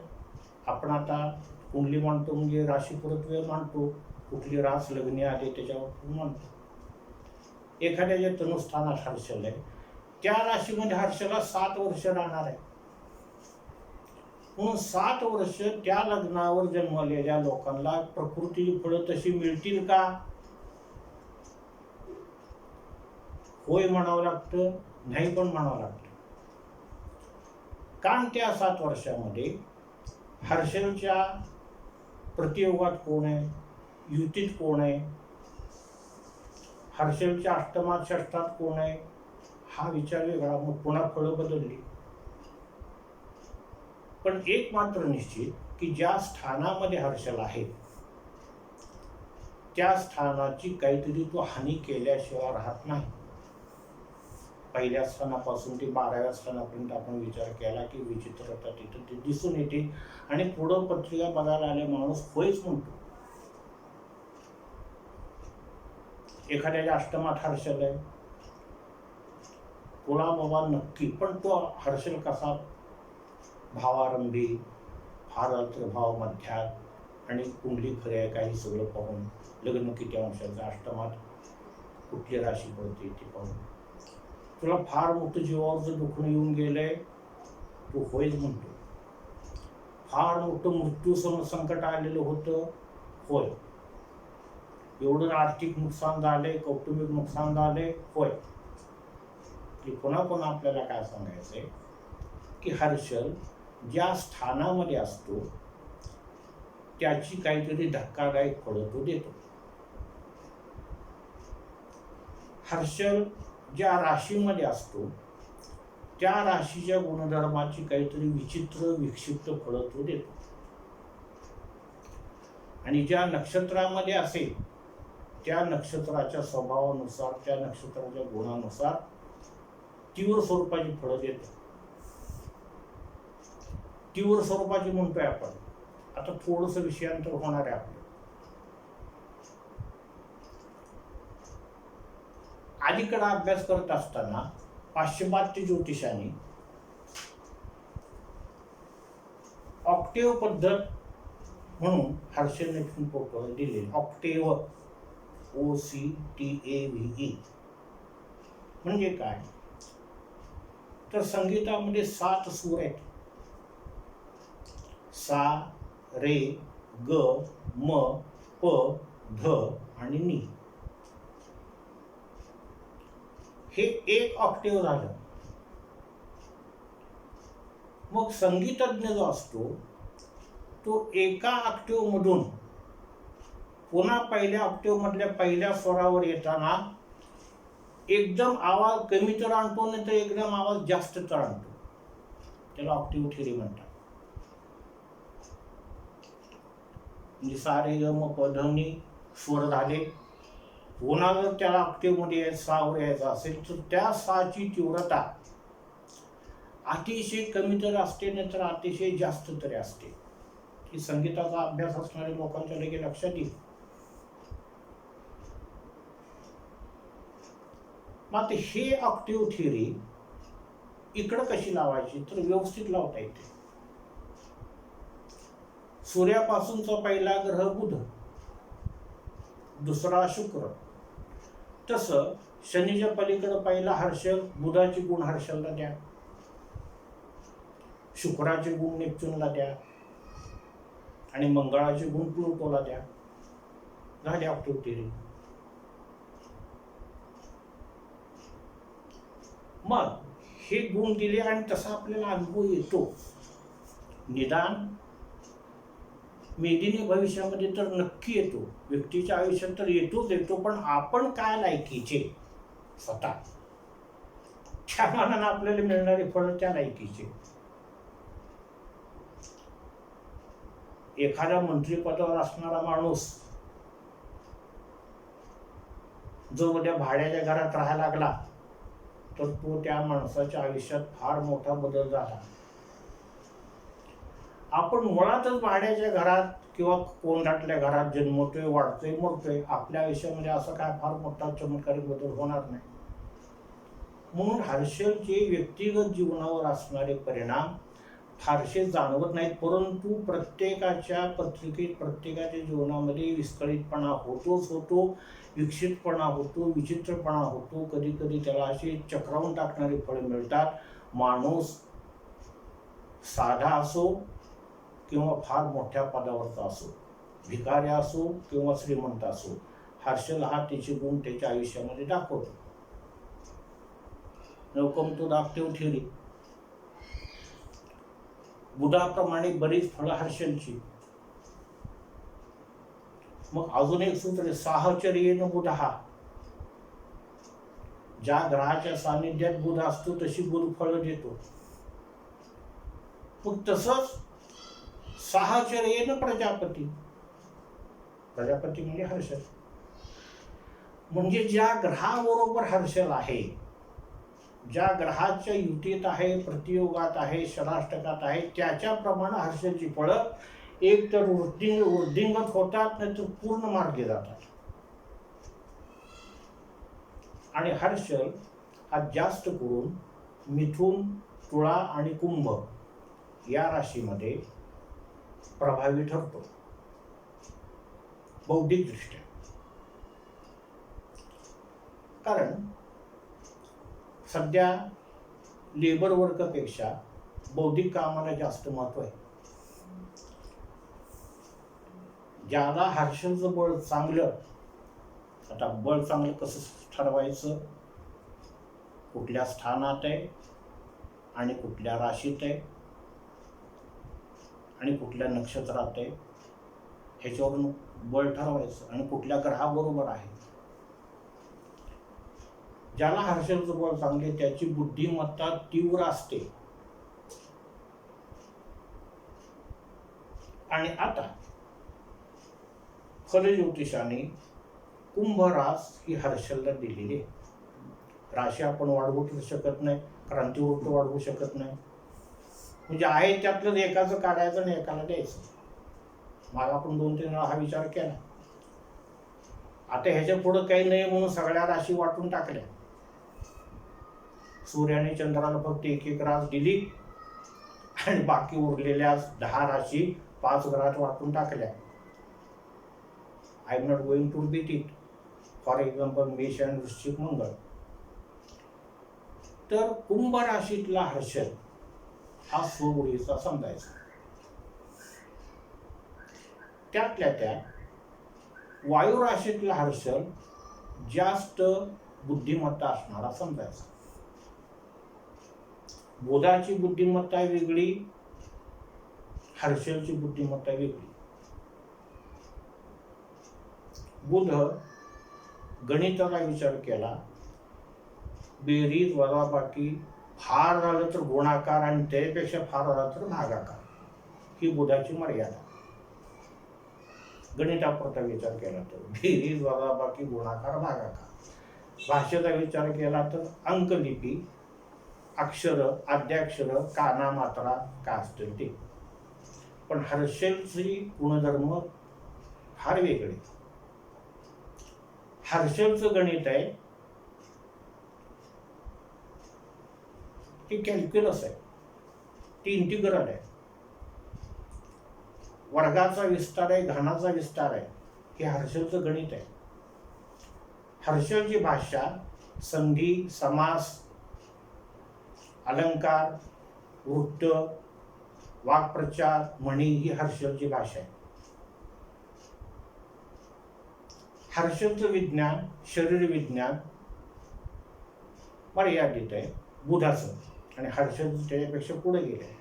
आपण आता कुंडली मांडतो म्हणजे राशी परत वेळ मांडतो, कुठली रास लग्नी आली त्याच्यावर मांडतो. एखाद्या तनुस्थानात हर्षल आहे, त्या राशीमध्ये हर्षला 7 वर्ष राहणार आहे. म्हणून 7 वर्ष त्या लग्नावर जन्मलेल्या लोकांना प्रकृतीची फळं तशी मिळतील का? होय म्हणावं लागतं, नाही पण म्हणावं लागतं. कारण त्या 7 वर्षामध्ये हर्षलच्या प्रतियोगात कोण आहे, युतीत कोण आहे, हर्षलच्या अष्टमात षष्ठात कोण आहे, हा विचार वेगळा. मग पुन्हा फळं बदलली. पण एक मात्र निश्चित, की ज्या स्थानामध्ये हर्षल आहे त्या स्थानाची काहीतरी तो हानी केल्याशिवाय राहत नाही. पहिल्या स्थानापासून ते 12व्या स्थानापर्यंत आपण विचार केला की विचित्रता तिथं ते दिसून येते. आणि पुढं पत्रिका बघायला आले माणूस होयच म्हणतो. एखाद्याच्या अष्टमात हर्षल आहे, पुन्हा बाबा नक्की. पण तो हर्षल कसा? भावारंभी, फार भाव मध्यात, आणि कुंडली खरी आहे काही सगळं पाहून, लग्न किती अंशाचं, अष्टमात कुठली राशी पडते ती पाहून, तुला फार मोठं जीवावरचं दुखणं येऊन गेलंय, तू होयच म्हणतो. फार मोठं मृत्यू संकट आलेलं होतं, होय. एवढं आर्थिक नुकसान झालंय, कौटुंबिक नुकसान झालंय, होय. की पुन्हा पुन्हा आपल्याला काय सांगायचंय, की हर्षल ज्या स्थानामध्ये असतो त्याची काहीतरी धक्कादायक फळं तो देतो. हर्षल ज्या राशीमध्ये असतो त्या राशीच्या गुणधर्माची काहीतरी विचित्र, विक्षिप्त फळं तो देतो. आणि ज्या नक्षत्रामध्ये असेल त्या नक्षत्राच्या स्वभावानुसार, त्या नक्षत्राच्या गुणानुसार तीव्र स्वरूपाची फळं देतो. तीव्र स्वरूपाची म्हणतोय आपण, आता थोडस विषयांतर होणार आहे आपलं. अलीकडे अभ्यास करत असताना पाश्चिमात्य ज्योतिषाने ऑक्टेव पद्धत म्हणून हर्षल नेपच्यून प्रोटोकॉल दिले. ऑक्टेव, OCTAVE म्हणजे काय? तर संगीतामध्ये 7 सूर आहेत. सा, रे, ग, म, प, ध आणि नी. हे एक ऑक्टेव झालं. मग संगीतज्ञ जो असतो तो एका ऑक्टेव मधून पुन्हा पहिल्या ऑक्टेव मधल्या पहिल्या स्वरावर येताना एकदम आवाज कमी तर आणतो नाही तर एकदम आवाज जास्त तर आणतो. त्याला ऑक्टेव थिअरी म्हणतात. म्हणजे सारे ग म प ध नि स्वर झाले. पुन्हा जर त्याला ऑक्टेव मध्ये सावर यायचं असेल तर त्या साची तीव्रता अतिशय कमी तर असते नाही तर अतिशय जास्त तरी असते. ही संगीताचा अभ्यास असणाऱ्या लोकांच्या लगे लक्षात येईल. मग हे ऑक्टेव थिअरी इकडं कशी लावायची तर व्यवस्थित लावता येते. सूर्यापासूनचा पहिला ग्रह बुध, दुसरा शुक्र, तसं शनीच्या पलीकडे पहिला हर्षल बुधाचे गुण हर्षलला द्या, शुक्राचे गुण नेपच्यूनला द्या आणि मंगळाचे गुण प्लुटोला द्या. झाले ऑक्टेव थिअरी. मग हे गुण दिले आणि तसा आपल्याला अनुभव येतो. निदान मेदिनी भविष्यामध्ये तर नक्की येतो, व्यक्तीच्या आयुष्यात तर येतो. पण आपण काय लायकीचे स्वतः त्या मानानं आपल्याला मिळणारे फळ त्या लायकीचे. एखाद्या मंत्रिपदावर असणारा माणूस जो उद्या भाड्याच्या घरात राहायला लागला तर तो त्या माणसाच्या आयुष्यात फार मोठा बदल झाला. आपण मुळातच भाड्याच्या घरात किंवा कोंडाटल्या घरात जन्मतोय, वाढतोय, मरतोय. आपल्या आयुष्यामध्ये असं काय फार मोठा चमत्कारिक बदल होणार नाही. म्हणून हर्षलचे व्यक्तिगत जीवनावर असणारे परिणाम फारसे जाणवत नाहीत. परंतु प्रत्येकाच्या पत्रिकेत प्रत्येकाच्या जीवनामध्ये विस्कळीतपणा होतो, विक्षिप्तपणा होतो, विचित्रपणा होतो. कधी कधी त्याला असे चक्रावून टाकणारे फळे मिळतात. माणूस साधा असो किंवा फार मोठ्या पदावरचा असो, भिकारी असो किंवा श्रीमंत असो, हर्षल हा त्याचे गुण त्याच्या आयुष्यामध्ये दाखवतो. Welcome to the octave theory. बुधाप्रमाणे बरीच फळं हर्षलची. मग अजून एक सूत्र आहे, साहचर्येन बुध. हा ज्या ग्रहाच्या सानिध्यात बुध असतो तशी बुध फळं देतो. मग तसंच साहचर्येन प्रजापती. प्रजापती म्हणजे हर्षल. म्हणजे ज्या ग्रहाबरोबर हर्षल आहे, ज्या ग्रहाच्या युतीत आहे, प्रतियोगात आहे, षडाष्टकात आहे, त्याच्याप्रमाणे हर्षलची फळं एक तर वृद्धिंगत होतात नाही तर पूर्ण मार्गी जातात. आणि हर्षल हा जास्त करून मिथुन, तुळा आणि कुंभ या राशीमध्ये प्रभावी ठरतो बौद्धिक दृष्ट्या. कारण सध्या लेबर वर्कपेक्षा बौद्धिक कामाला जास्त महत्व आहे. ज्याला हर्षलचं बळ चांगलं. आता बळ चांगलं कसं ठरवायचं, कुठल्या स्थानात आहे आणि कुठल्या राशीत आहे आणि कुठल्या नक्षत्रात आहे ह्याच्यावरून बळ ठरवायचं आणि कुठल्या ग्रहाबरोबर आहे. ज्याला हर्षलचं बळ चांगले त्याची बुद्धिमत्ता तीव्र असते. आणि आता फलज्योतिषाने कुंभ रास ही हर्षलला दिलेली आहे. राशी आपण वाढवू शकत नाही, क्रांतिवृत्त वाढवू शकत नाही. म्हणजे आहे त्यातलं एकाचं काढायचं आणि एकाला द्यायचं. मला आपण 2-3 वेळा हा विचार केला. आता ह्याच्या पुढं काही नाही म्हणून सगळ्या राशी वाटून टाकल्या. सूर्याने चंद्राला फक्त 1-1 रास दिली आणि बाकी उरलेल्या 10 राशी 5 ग्रहात वाटून टाकल्या. I am not going to repeat it. For example मेष आणि वृश्चिक मंगळ. तर कुंभ राशीतला हर्षल हा स्वगुणीचा समजायचा. त्यातल्या त्यात वायू राशीतला हर्षल जास्त बुद्धिमत्ता असणारा समजायचा. बुधाची बुद्धिमत्ता वेगळी, हर्षलची बुद्धिमत्ता वेगळी. बुध गणिताचा विचार केला, बेरीज वजाबाकी, फार झालं तर गुणाकार आणि त्यापेक्षा फार झाला तर भागाकार, ही बुधाची मर्यादा. गणितापुरता विचार केला तर बेरीज वजाबाकी गुणाकार भागाकार. भाषेचा विचार केला तर अंकलिपी, अक्षर, आद्याक्षर, काना मात्रा काय असतील ते. पण हर्षलची गुणधर्म फार वेगळे. हर्षलचं गणित आहे ते कॅल्क्युलस आहे, ती इंटिग्रल आहे. वर्गाचा विस्तार आहे, घनाचा विस्तार आहे, हे हर्षलचं गणित आहे. हर्षलची भाषा संधी, समास, अलंकार, वृत्त, वाक्प्रचार, म्हणी ही हर्षलची भाषा आहे. हर्षलचं विज्ञान, शरीर विज्ञान मर्यादित आहे बुधाचं, आणि हर्षल त्याच्यापेक्षा पुढे गेले.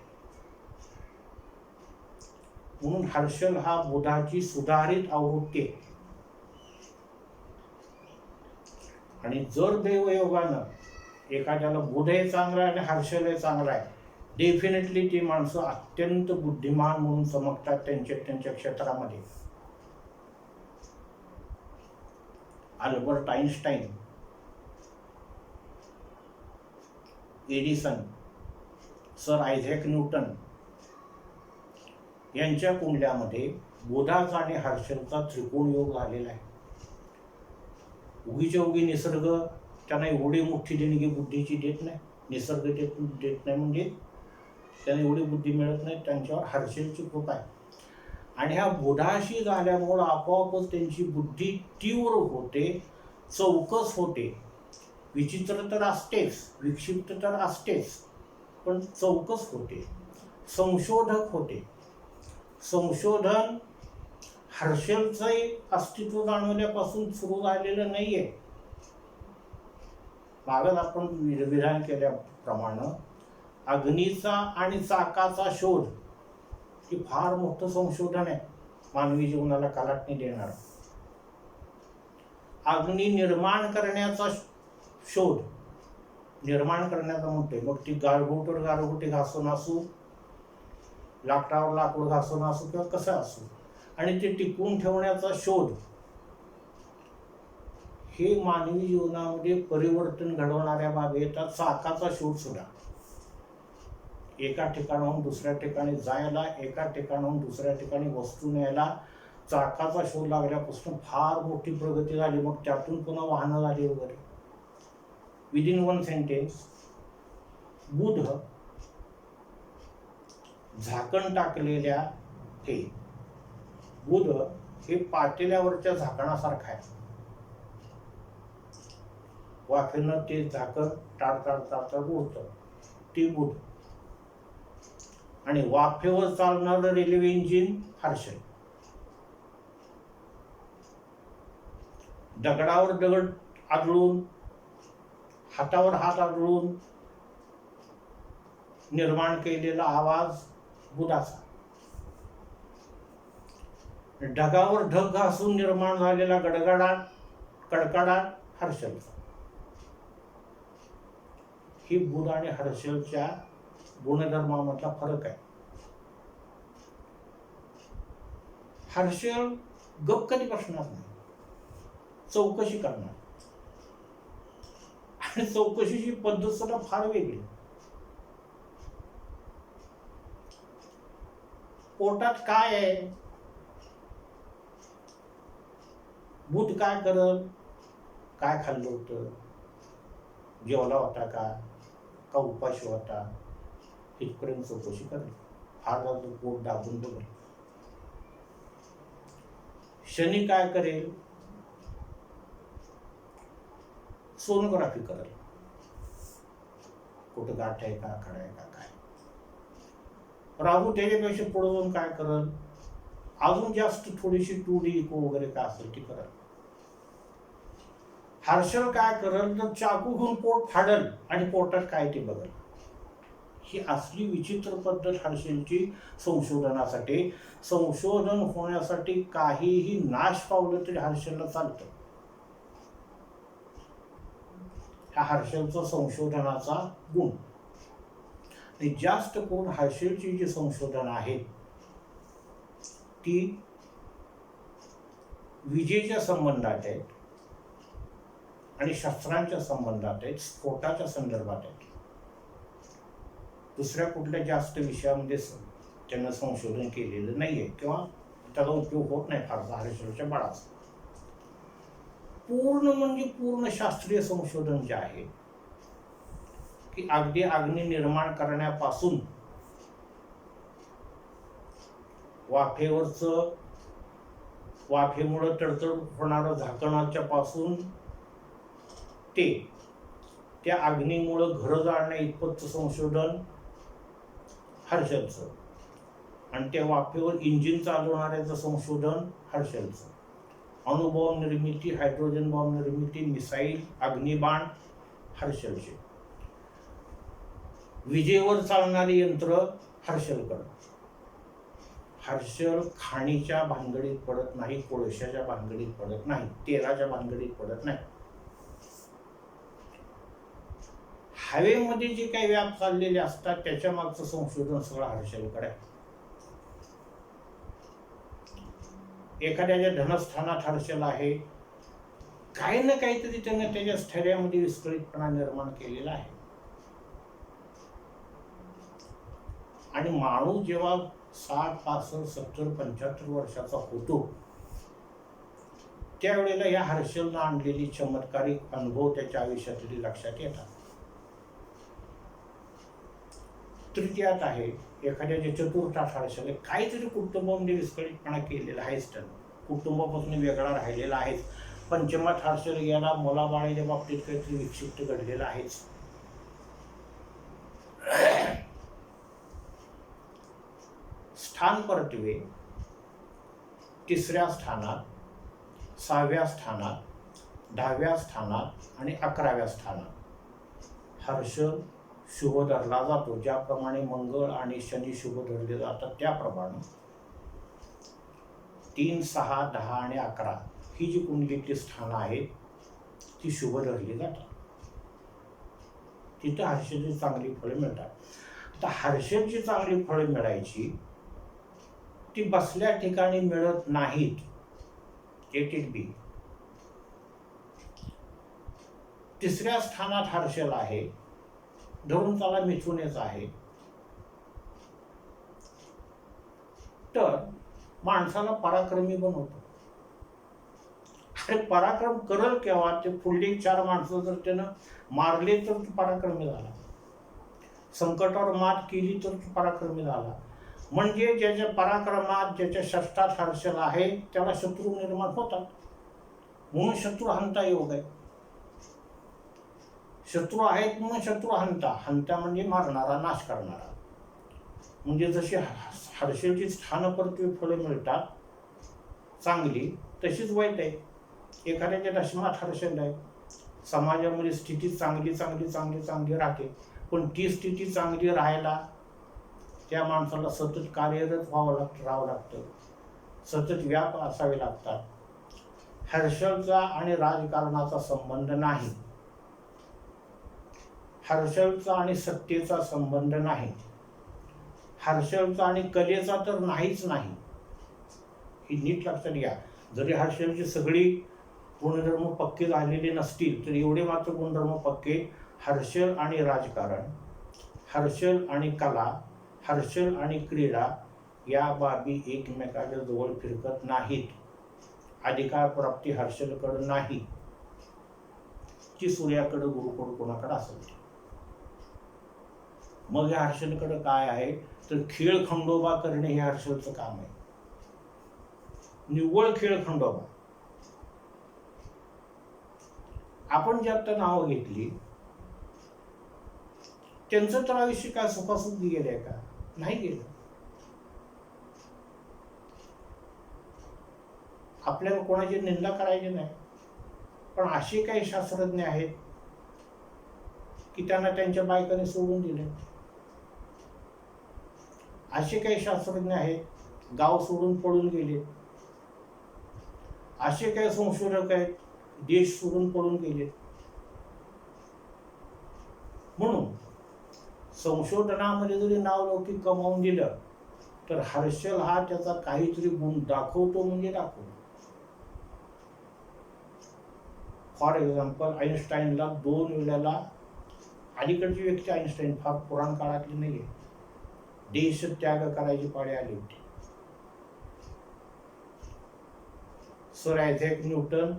म्हणून हर्षल हा बुधाची सुधारित आवृत्ती आहे. आणि जर देवयोगानं एखाद्याला बुधही चांगला आहे आणि हर्षलही चांगला आहे, डेफिनेटली ती माणसं अत्यंत बुद्धिमान म्हणून चमकतात त्यांच्या क्षेत्रामध्ये. Albert Einstein, Edison, sir Isaac Newton यांच्या कुंडल्यामध्ये बुधाचा आणि हर्षलचा त्रिकोण योग झालेला आहे. उगीच्या उगी निसर्ग त्यांना एवढी मोठी देणगी बुद्धीची देत नाही, निसर्ग देत नाही म्हणजे त्यांना एवढी बुद्धी मिळत नाही, त्यांच्यावर हर्षलची कृपा आहे. आणि ह्या बुधाशी झाल्यामुळं आपोआपच त्यांची बुद्धी तीव्र होते, चौकस होते. विचित्र तर असतेच, विक्षिप्त तर असतेच, पण चौकस होते, संशोधक होते. संशोधन हर्षलचंही अस्तित्व जाणवल्यापासून सुरू झालेलं नाहीये. मागच आपण विधान केल्याप्रमाणे अग्नीचा आणि चाकाचा शोध हे फार मोठं संशोधन आहे, मानवी जीवनाला कलाटणी देणार. अग्नी निर्माण करण्याचा शोध, निर्माण करण्याचा म्हणतोय, मग ती गारगोटीवर गारगोटी घासून असू, लाकडावर लाकूड घासून असू किंवा कसं असू, आणि ते टिकवून ठेवण्याचा शोध, हे मानवी जीवनामध्ये परिवर्तन घडवणाऱ्या बाबी येतात. चाकाचा शोध सुद्धा एका ठिकाणाहून दुसऱ्या ठिकाणी जायला, एका ठिकाणाहून दुसऱ्या ठिकाणी वस्तू न्यायला चाकाचा शोध लागल्यापासून फार मोठी प्रगती झाली. मग त्यातून पुन्हा वाहनं झाली वगैरे. विदिन वन सेंटेन्स, बुध झाकण टाकलेल्या हे बुध हे पातेल्यावरच्या झाकणासारखं आहे. वाफेनं ते झाकण टाळताळ उडतं, ते बुध. आणि वाफेवर चालणारं रेल्वे इंजिन हर्षल. दगडावर दगड आदळून, हातावर हात आदळून निर्माण केलेला आवाज बुधाचा. ढगावर ढग घासून निर्माण झालेला गडगडाट, कडकडाट हर्षलचा. ही बुध आणि हर्षलच्या गुणधर्मामधला फरक आहे. हर्षल गप कधी बसणार नाही, चौकशी करणार, आणि चौकशीची पद्धत सुद्धा फार वेगळी. पोटात काय आहे, बुध काय करत, काय खाल्लं होतं, जेवला होता का उपाशी होता, इथपर्यंत चौकशी करेल. फार झालं पोट दाबून बघेल. शनी काय करेल, सोनोग्राफी करेल, कुठं गाठ आहे का, खडा आहे का काय. राहू त्याच्यापेक्षा पुढे जाऊन काय करेल, अजून जास्त थोडीशी 2D इको वगैरे काय असेल ती करेल. हर्षल काय करल तर चाकू घेऊन पोट फाडल आणि पोटात काय ते बघल. ही असली विचित्र पद्धत हर्षलची संशोधनासाठी. संशोधन होण्यासाठी काहीही नाश पावलं तरी हर्षलला चालतं. हा हर्षलचा संशोधनाचा गुण. आणि जास्त करून हर्षलची जी संशोधन आहेत ती विजेच्या संबंधात आहेत आणि शस्त्रांच्या संबंधात आहेत, स्फोटाच्या संदर्भात आहेत. दुसऱ्या कुठल्या जास्त विषयामध्ये त्यांना संशोधन केलेलं नाहीये किंवा त्याचा उपयोग होत नाही फारसा हर्षलच्या बाळाचा. पूर्ण म्हणजे पूर्ण शास्त्रीय संशोधन जे आहे की अगदी अग्नी निर्माण करण्यापासून वाफेमुळे तडतड होणारं झाकणाच्या पासून ते त्या अग्नीमुळं घरं जाळण्या इतपतचं संशोधन हर्षलचं, आणि त्या वाफेवर इंजिन चालवणाऱ्याचं संशोधन हर्षलचं. अणुबॉम्ब निर्मिती, हायड्रोजन बॉम्ब निर्मिती, मिसाईल, अग्निबाण हर्षलचे. विजेवर चालणारी यंत्र हर्षलकडं. हर्षल खाणीच्या भानगडीत पडत नाही, कोळशाच्या भानगडीत पडत नाही, तेलाच्या भानगडीत पडत नाही. हवेमध्ये जे काही व्याप चाललेले असतात त्याच्या मागचं संशोधन सगळं हर्षलकडे आहे. एखाद्याच्या धनस्थानात हर्षल आहे, काही ना काहीतरी त्यानं त्याच्या स्थैर्यामध्ये विस्कळीतपणा निर्माण केलेला आहे. आणि माणूस जेव्हा 60, 65, 70, 75 वर्षाचा होतो त्यावेळेला या हर्षलनं आणलेली चमत्कारिक अनुभव त्याच्या आयुष्यातली लक्षात येतात. तृतीयात आहे एखाद्याच्या चतुर्थात हर्षल आहे, काहीतरी कुटुंबामध्ये विस्कळीतपणा केलेला आहेच, त्यानं कुटुंबापासून वेगळा राहिलेला आहेच. पंचमात हर्षल गेला, मुलाबाळाच्या बाबतीत काहीतरी विक्षिप्त घडलेला आहेच. स्थान परतवे 3ऱ्या स्थानात, 6व्या स्थानात, 10व्या स्थानात आणि 11व्या स्थानात हर्षल शुभ धरला जातो. ज्याप्रमाणे मंगळ आणि शनी शुभ धरले जातात त्याप्रमाणे 3, 6, 10 आणि 11 ही जी कुंडलीतली स्थानं आहेत ती शुभ धरली जातात. तिथं हर्षलची चांगली फळे मिळतात. आता हर्षलची चांगली फळे मिळायची ती बसल्या ठिकाणी मिळत नाहीत. Let it be. 3ऱ्या स्थानात हर्षल आहे, धरून त्याला मिथुनेच आहे, तर माणसाला पराक्रमी बनवतो. अरे पराक्रम करल केव्हा? ते पुढली 4 माणसं जर त्यानं मारले तर तो पराक्रमी झाला, संकटावर मात केली तर तो पराक्रमी झाला. म्हणजे ज्याच्या पराक्रमात, ज्याच्या शस्त्रात हर्षल आहे त्याला शत्रू निर्माण होतात. म्हणून शत्रू हंता योग आहे. शत्रू आहेत म्हणून शत्रू हंता म्हणजे मारणारा, नाश करणारा. म्हणजे जशी हर्षलची स्थान परत्वे फळे मिळतात चांगली, तशीच वाईट आहे. एखाद्याच्या दशमात हर्षल आहे, समाजामध्ये स्थिती चांगली चांगली चांगली चांगली राहते, पण ती स्थिती चांगली राहायला त्या माणसाला सतत कार्यरत राहावं लागतं, सतत व्याप असावे लागतात. हर्षलचा आणि राजकारणाचा संबंध नाही, हर्षलचा आणि सत्तेचा संबंध नाही, हर्षलचा आणि कलेचा तर नाहीच नाही. ही नीट लक्षात घ्या. जरी हर्षलची सगळी गुणधर्म पक्के झालेले नसतील तर एवढे मात्र गुणधर्म पक्के: हर्षल आणि राजकारण, हर्षल आणि कला, हर्षल आणि क्रीडा या बाबी एकमेकाच्या जवळ फिरकत नाहीत. अधिकार प्राप्ती हर्षलकडे नाही, ती सूर्याकडे, गुरुकडे, कोणाकडे असेल. मग या हर्षलकडे काय आहे तर खेळ खंडोबा करणे हे हर्षलचं काम आहे. निव्वळ खेळ खंडोबा. आपण जे आता नावं घेतली त्यांचं तर आयुष्य काय सुखासुख गेलंय का? नाही गेलं. आपल्याला कोणाची निंदा करायची नाही, पण असे काही शास्त्रज्ञ आहेत की त्यांना त्यांच्या बायकांनी सोडून दिले. असे काही शास्त्रज्ञ आहेत गाव सोडून पळून गेले. असे काही संशोधक आहेत देश सोडून पळून गेले. म्हणून संशोधनामध्ये जरी नावलौकिक कमावून दिलं तर हर्षल हा त्याचा काहीतरी गुण दाखवतो म्हणजे दाखवतो. फॉर एक्झाम्पल आईन्स्टाईनला 2 वेळेला, अलीकडची व्यक्ती आईन्स्टाईन फार पुराण काळातली नाहीये, देश त्याग करायची पाळी आली होती. सर आयझॅक न्यूटन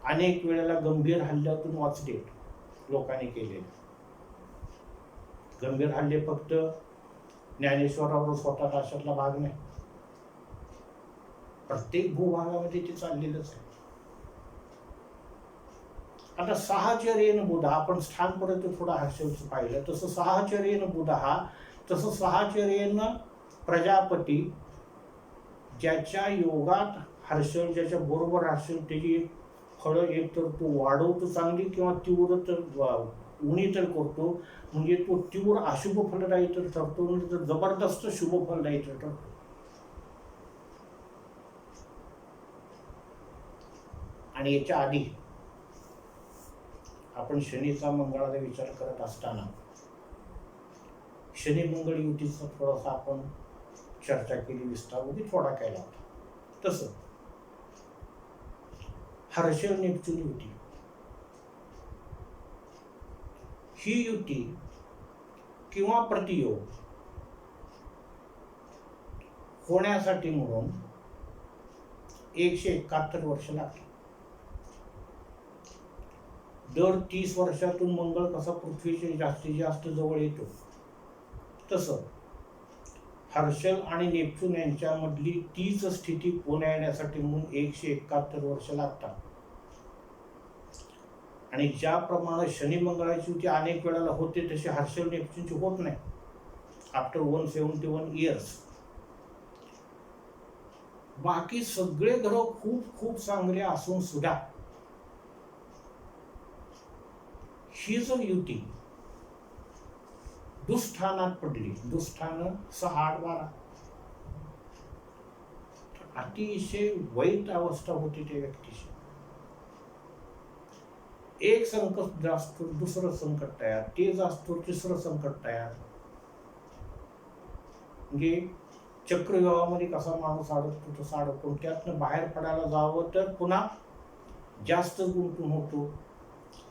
अनेक वेळेला गंभीर हल्ल्यातून वाचले लोकांनी केलेले. गंभीर हल्ले फक्त ज्ञानेश्वरावर स्वतः अशातला भाग नाही, प्रत्येक भूभागामध्ये ते चाललेलंच आहे. आता साहचर्येन बुधा, आपण स्थानपर्यंत थोडा हर्षलचं पाहिलं, तसं साहचर्येन बुधा, तसं साहचर्येन प्रजापती, ज्याच्या योगात हर्षल, ज्याच्या बरोबर हर्षल, त्याची फळं एक तर तो वाढवतो चांगली किंवा तीव्र तर उणी तर करतो, म्हणजे तो तीव्र अशुभ फलदायी तर ठरतो, म्हणजे तर जबरदस्त शुभ फलदायी तर ठरतो. आणि याच्या आधी आपण शनीचा मंगळाचा विचार करत असताना शनी मंगळ युतीचा थोडासा आपण चर्चा केली, विस्तार थोडा केला होता. तसं हर्षल नेपच्यून युती, ही युती किंवा प्रतियोग होण्यासाठी म्हणून 171 वर्ष लागली. दर 30 वर्षातून मंगळ कसा पृथ्वीच्या जास्तीत जास्त जवळ येतो, तसं हर्षल आणि नेपच्यून यांच्यामधली तीच स्थिती पुन्हा येण्यासाठी म्हणून 171 वर्ष लागतात. आणि ज्याप्रमाणे शनी मंगळाची युती अनेक वेळेला होते, तशी हर्षल नेपच्यूनची होत नाही आफ्टर 171 इयर्स. बाकी सगळे ग्रह खूप खूप चांगले असून सुद्धा ही जर युती दुःस्थानात पडली, दुःस्थान 6, 8, 12, अतिशय वाईट अवस्था होती त्या व्यक्तीची. एक संकट जास्त, दुसरं संकट तयार, ते जास्त, तिसरं संकट तयार. म्हणजे चक्रव्यूहामध्ये कसा माणूस अडकतो तसा अडकून त्यातनं बाहेर पडायला जावं तर पुन्हा जास्त गुंतून होतो.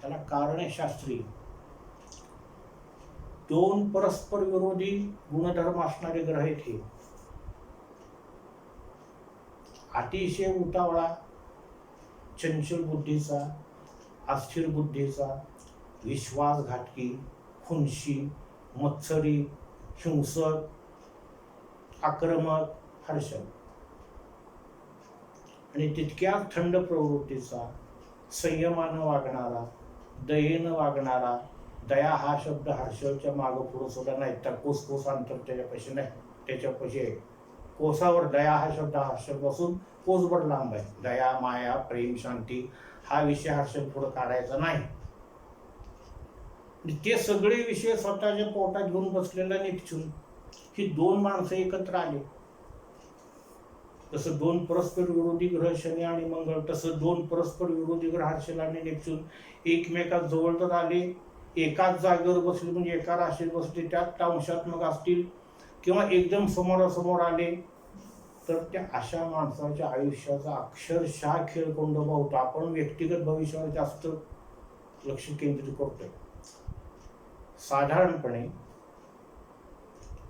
त्याला कारण आहे शास्त्रीय. 2 परस्पर विरोधी गुणधर्म असणारे ग्रह आहेत हे. अतिशय उतावळा, चंचल बुद्धीचा, अस्थिर बुद्धीचा, विश्वासघातकी, खुनशी, मत्सरी, हिंसक, आक्रमक हर्षल, आणि तितक्याच थंड प्रवृत्तीचा, संयमानं वागणारा, दयेनं वागणारा. दया हा शब्द हर्षलच्या मागं पुढं सुद्धा नाही, तर कोस अंतर त्याच्यापाशी नाही, त्याच्यापाशी आहे. कोसावर दया हा शब्द हर्षलपासून कोसभर लांब आहे. दया, माया, प्रेम, शांती हा विषय हर्षल पुढं काढायचा नाही. ते सगळे विषय स्वतःच्या पोटात घेऊन बसलेला नेपच्यून, ही 2 माणसं एकत्र आले. तसं 2 परस्पर विरोधी ग्रह शनी आणि मंगळ, तसं 2 परस्पर विरोधी ग्रह हर्षल आणि नेपच्यून एकमेकात जवळ तर आले, एकाच जागेवर बसले, म्हणजे एका राशीत बसले, त्यात अंशात्मक असतील किंवा एकदम समोरासमोर आले, तर त्या अशा माणसाच्या आयुष्याचा अक्षरशः खेळकोंडोबा होतो. आपण व्यक्तिगत भविष्यावर जास्त लक्ष केंद्रित करतोय. साधारणपणे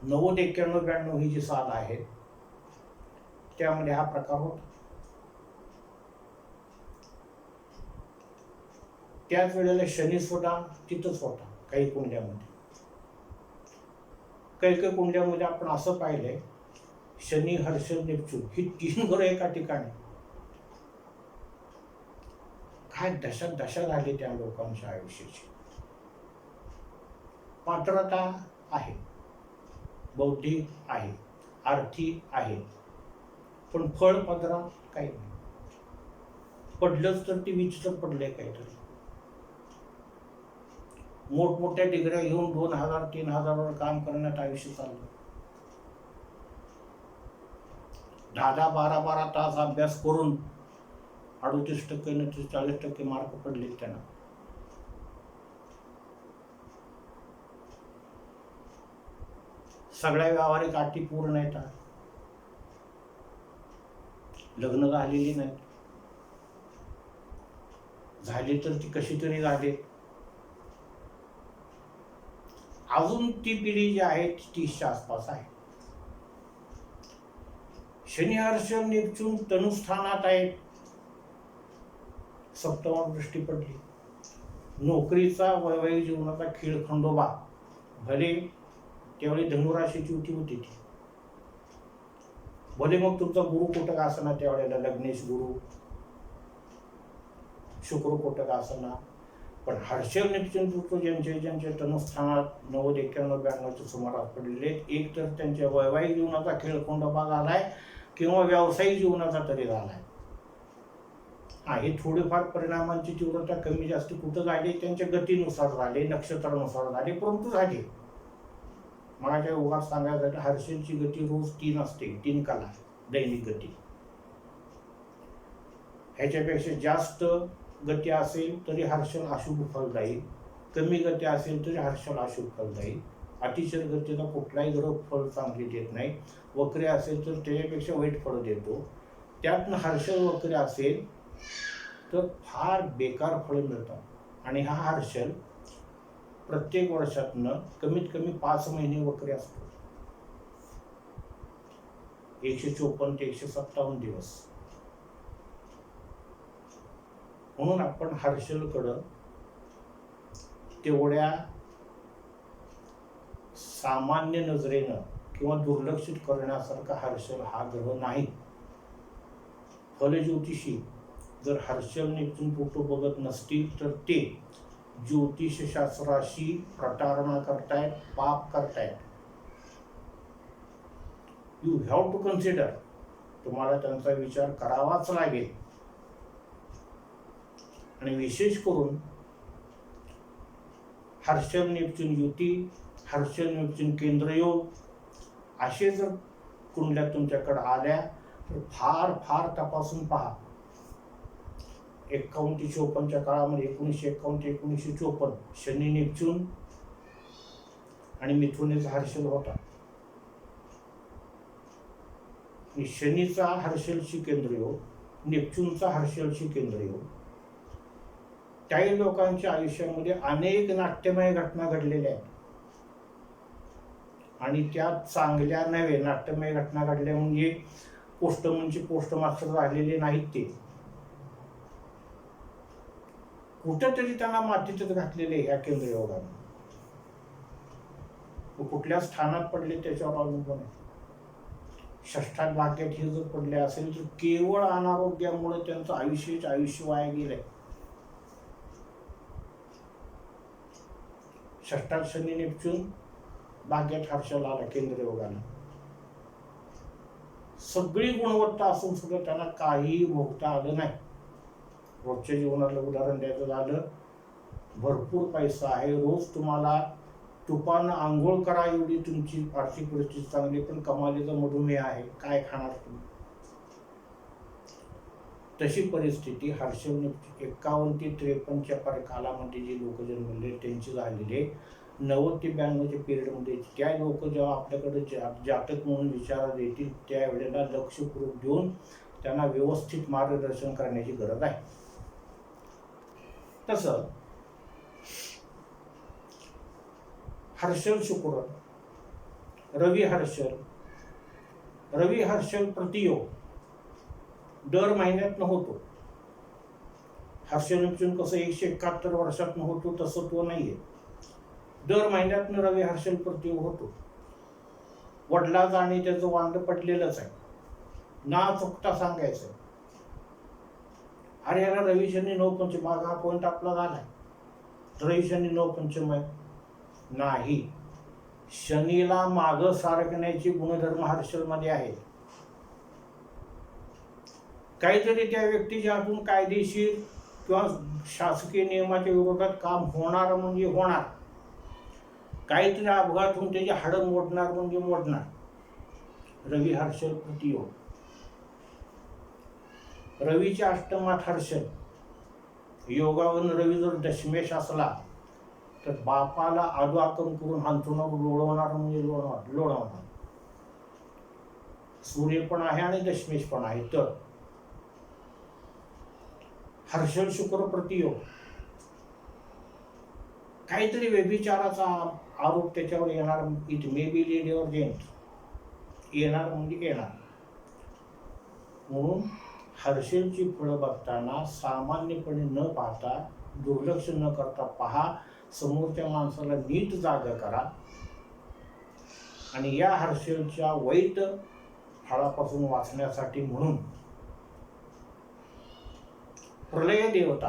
90, 91, 92 ही जी साल आहे त्यामध्ये हा प्रकार होता. त्याच वेळेला शनी सुद्धा तिथंच होता काही कुंड्यामध्ये. काही कुंड्यामध्ये आपण असं पाहिलंय, शनी, हर्षल, नेपच्यून ही 3 ग्रह एका ठिकाणी. काय दशा झाली त्या लोकांच्या आयुष्याची. पात्रता आहे, बौद्धिक आहे, आर्थिक आहे, पण फळ पदरात काही नाही. पडलंच तर ती विचित्र पडलंय काहीतरी. मोठमोठ्या डिग्र्या घेऊन 2,000 3,000 काम करण्यात आयुष्य चाललं. 10 12 तास अभ्यास करून 38% न 40% मार्क पडले त्यांना. सगळ्या व्यावहारिक अटी पूर्ण आहेत. लग्न झालेली नाही, झाली तर ती कशी तरी झाली. अजून ती पिढी जी आहे ती 30च्या आसपास आहे. शनी हर्षल नेपच्यून तनुस्थानात आहेत. सप्तमात दृष्टी पडली. नोकरीचा वैवाहिक जीवनाचा खेळ खंडोबा. भले त्यावेळी धनुराशीची होती ती. भले मग तुमचा गुरु कोटक आसना त्यावेळेला लग्नेश गुरु, शुक्र कोटक आसना. पण हर्षल नेपच्यून ज्यांच्या तनुस्थानात 90 91 92च्या सुमारास पडलेले, एक तर त्यांच्या वैवाहिक जीवनाचा खेळ खंडोबा झालाय किंवा व्यावसायिक जीवनाचा तरी झालाय. हे थोडेफार परिणामांची तीव्रता कमी जास्त कुठं झाली, त्यांच्या गतीनुसार झाले, नक्षत्रानुसार झाले, परंतु झाले. माझ्या उगाच सांगायचं, हर्षलची गती रोज 3 असते, 3 काला दैनिक गती. ह्याच्यापेक्षा जास्त गती असेल तरी हर्षल अशुभ फलदायी, कमी गती असेल तरी हर्षल अशुभ फलदायी. अतिशय गतीचा कुठलाही ग्रह फळ चांगली देत नाही. वक्री असेल तर त्याच्यापेक्षा वाईट फळ देतो. त्यातनं हर्षल वक्री असेल तर फार बेकार फळं मिळतात. आणि हा हर्षल प्रत्येक वर्षातनं कमीत कमी 5 महिने वक्री असतो. 154 ते 157 दिवस. म्हणून आपण हर्षलकडं तेवढ्या सामान्य नजरेनं किंवा दुर्लक्षित करण्यासारखा हर्षल हा ग्रह नाही. फलज्योतिषी जर हर्षल नेपच्यून फोटो बघत नसतील तर ते ज्योतिषशास्त्राशी प्रतारणा करतायत, पाप करतायत. You have to consider. तुम्हाला त्यांचा विचार करावाच लागेल. आणि विशेष करून हर्षल नेपच्यून युती, हर्षल नेपच्यून केंद्रयोग असे जर कुंडल्या तुमच्याकडे आल्या तर फार फार तपासून पहा. 51 ते 54च्या काळामध्ये 1951 ते 1954 शनी नेपच्यून आणि मिथुनेचा हर्षल होता. शनीचा हर्षलशी केंद्रयोग, नेपच्यूनचा हर्षलशी केंद्रयोग. काही लोकांच्या आयुष्यामध्ये अनेक नाट्यमय घटना घडलेल्या आहेत. आणि त्या चांगल्या नव्हे, नाट्यमय घटना घडल्या म्हणजे पोस्टमनची पोस्टमास्टर झालेले नाहीत. ते कुठेतरी त्यांना मातीतच घातलेले ह्या केंद्रयोगाने. कुठल्या स्थानात पडले त्याच्यावर अवलंबून आहे. षष्ठात भाग्यात हे जर पडले असेल तर केवळ अनारोग्यामुळे त्यांचं आयुष्य वाया गेलंय. षष्ठात शनी नेपच्यून, भाग्यात हर्षल आला केंद्रयोगाला. सगळी गुणवत्ता असून सुद्धा त्यांना काही भोगता आलं नाही. रोजच्या जीवनाला उदाहरण द्यायचं झालं, भरपूर पैसा आहे, रोज तुम्हाला तुपानं आंघोळ करा एवढी तुमची आर्थिक परिस्थिती चांगली, पण कमालीचा मधुमेह आहे, काय खाणार तुम्ही? तशी परिस्थिती हर्षल 51 ते 53च्या कालामध्ये जे लोक जन्मले त्यांची झालेले 90 ते 92च्या पिरियडमध्ये. त्या लोक जेव्हा आपल्याकडे जातक म्हणून विचारात येतील त्यावेळेला लक्षपूर्वक देऊन त्यांना व्यवस्थित मार्गदर्शन करण्याची गरज आहे. तसं हर्षल शुक्र, रवी हर्षल प्रतियोग दर महिन्यातनं होतो. हर्षल नेपच्यून कसं 171 वर्षातनं होतो तसं तो नाहीये. दर महिन्यातनं रवी हर्षल प्रतियोग होतो. वडिलाचं आणि त्याचं वांड पडलेलंच आहे, ना चुकता सांगायचं. अरे याला रवी शनी 9 पंचम, हा पॉईंट आपला झालाय. रवी शनी 9 पंचम आहे नाही. शनीला मागं सारखण्याचे गुणधर्म हर्षल मध्ये आहेत. काहीतरी त्या व्यक्तीच्या हातून कायदेशीर किंवा शासकीय नियमाच्या विरोधात काम होणार म्हणजे होणार, काहीतरी अपघात होऊन त्याची हाडं मोडणार म्हणजे मोडणार. रवी हर्षल प्रतियोग. रवीच्या अष्टमात हर्षल, योगावरून रवी जर दशमेश असला तर बापाला आदवाकम करून हांतरुणावर लोळवणार म्हणजे लोळवणार. सूर्य पण आहे आणि दशमेश पण आहे. तर हर्षल शुक्र प्रतियोग, काहीतरी व्यभिचाराचा आरोप त्याच्यावर येणार. It may be lady or gent, येणार म्हणजे येणार. म्हणून हर्षलची फळं बघताना सामान्यपणे न पाहता, दुर्लक्ष न करता पहा, समोरच्या माणसाला नीट जागा करा. आणि या हर्षलच्या वाईट फळापासून वाचण्यासाठी म्हणून प्रलय देवता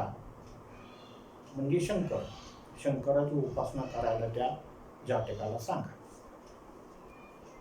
म्हणजे शंकराची उपासना करायला त्या जातकाला सांगा.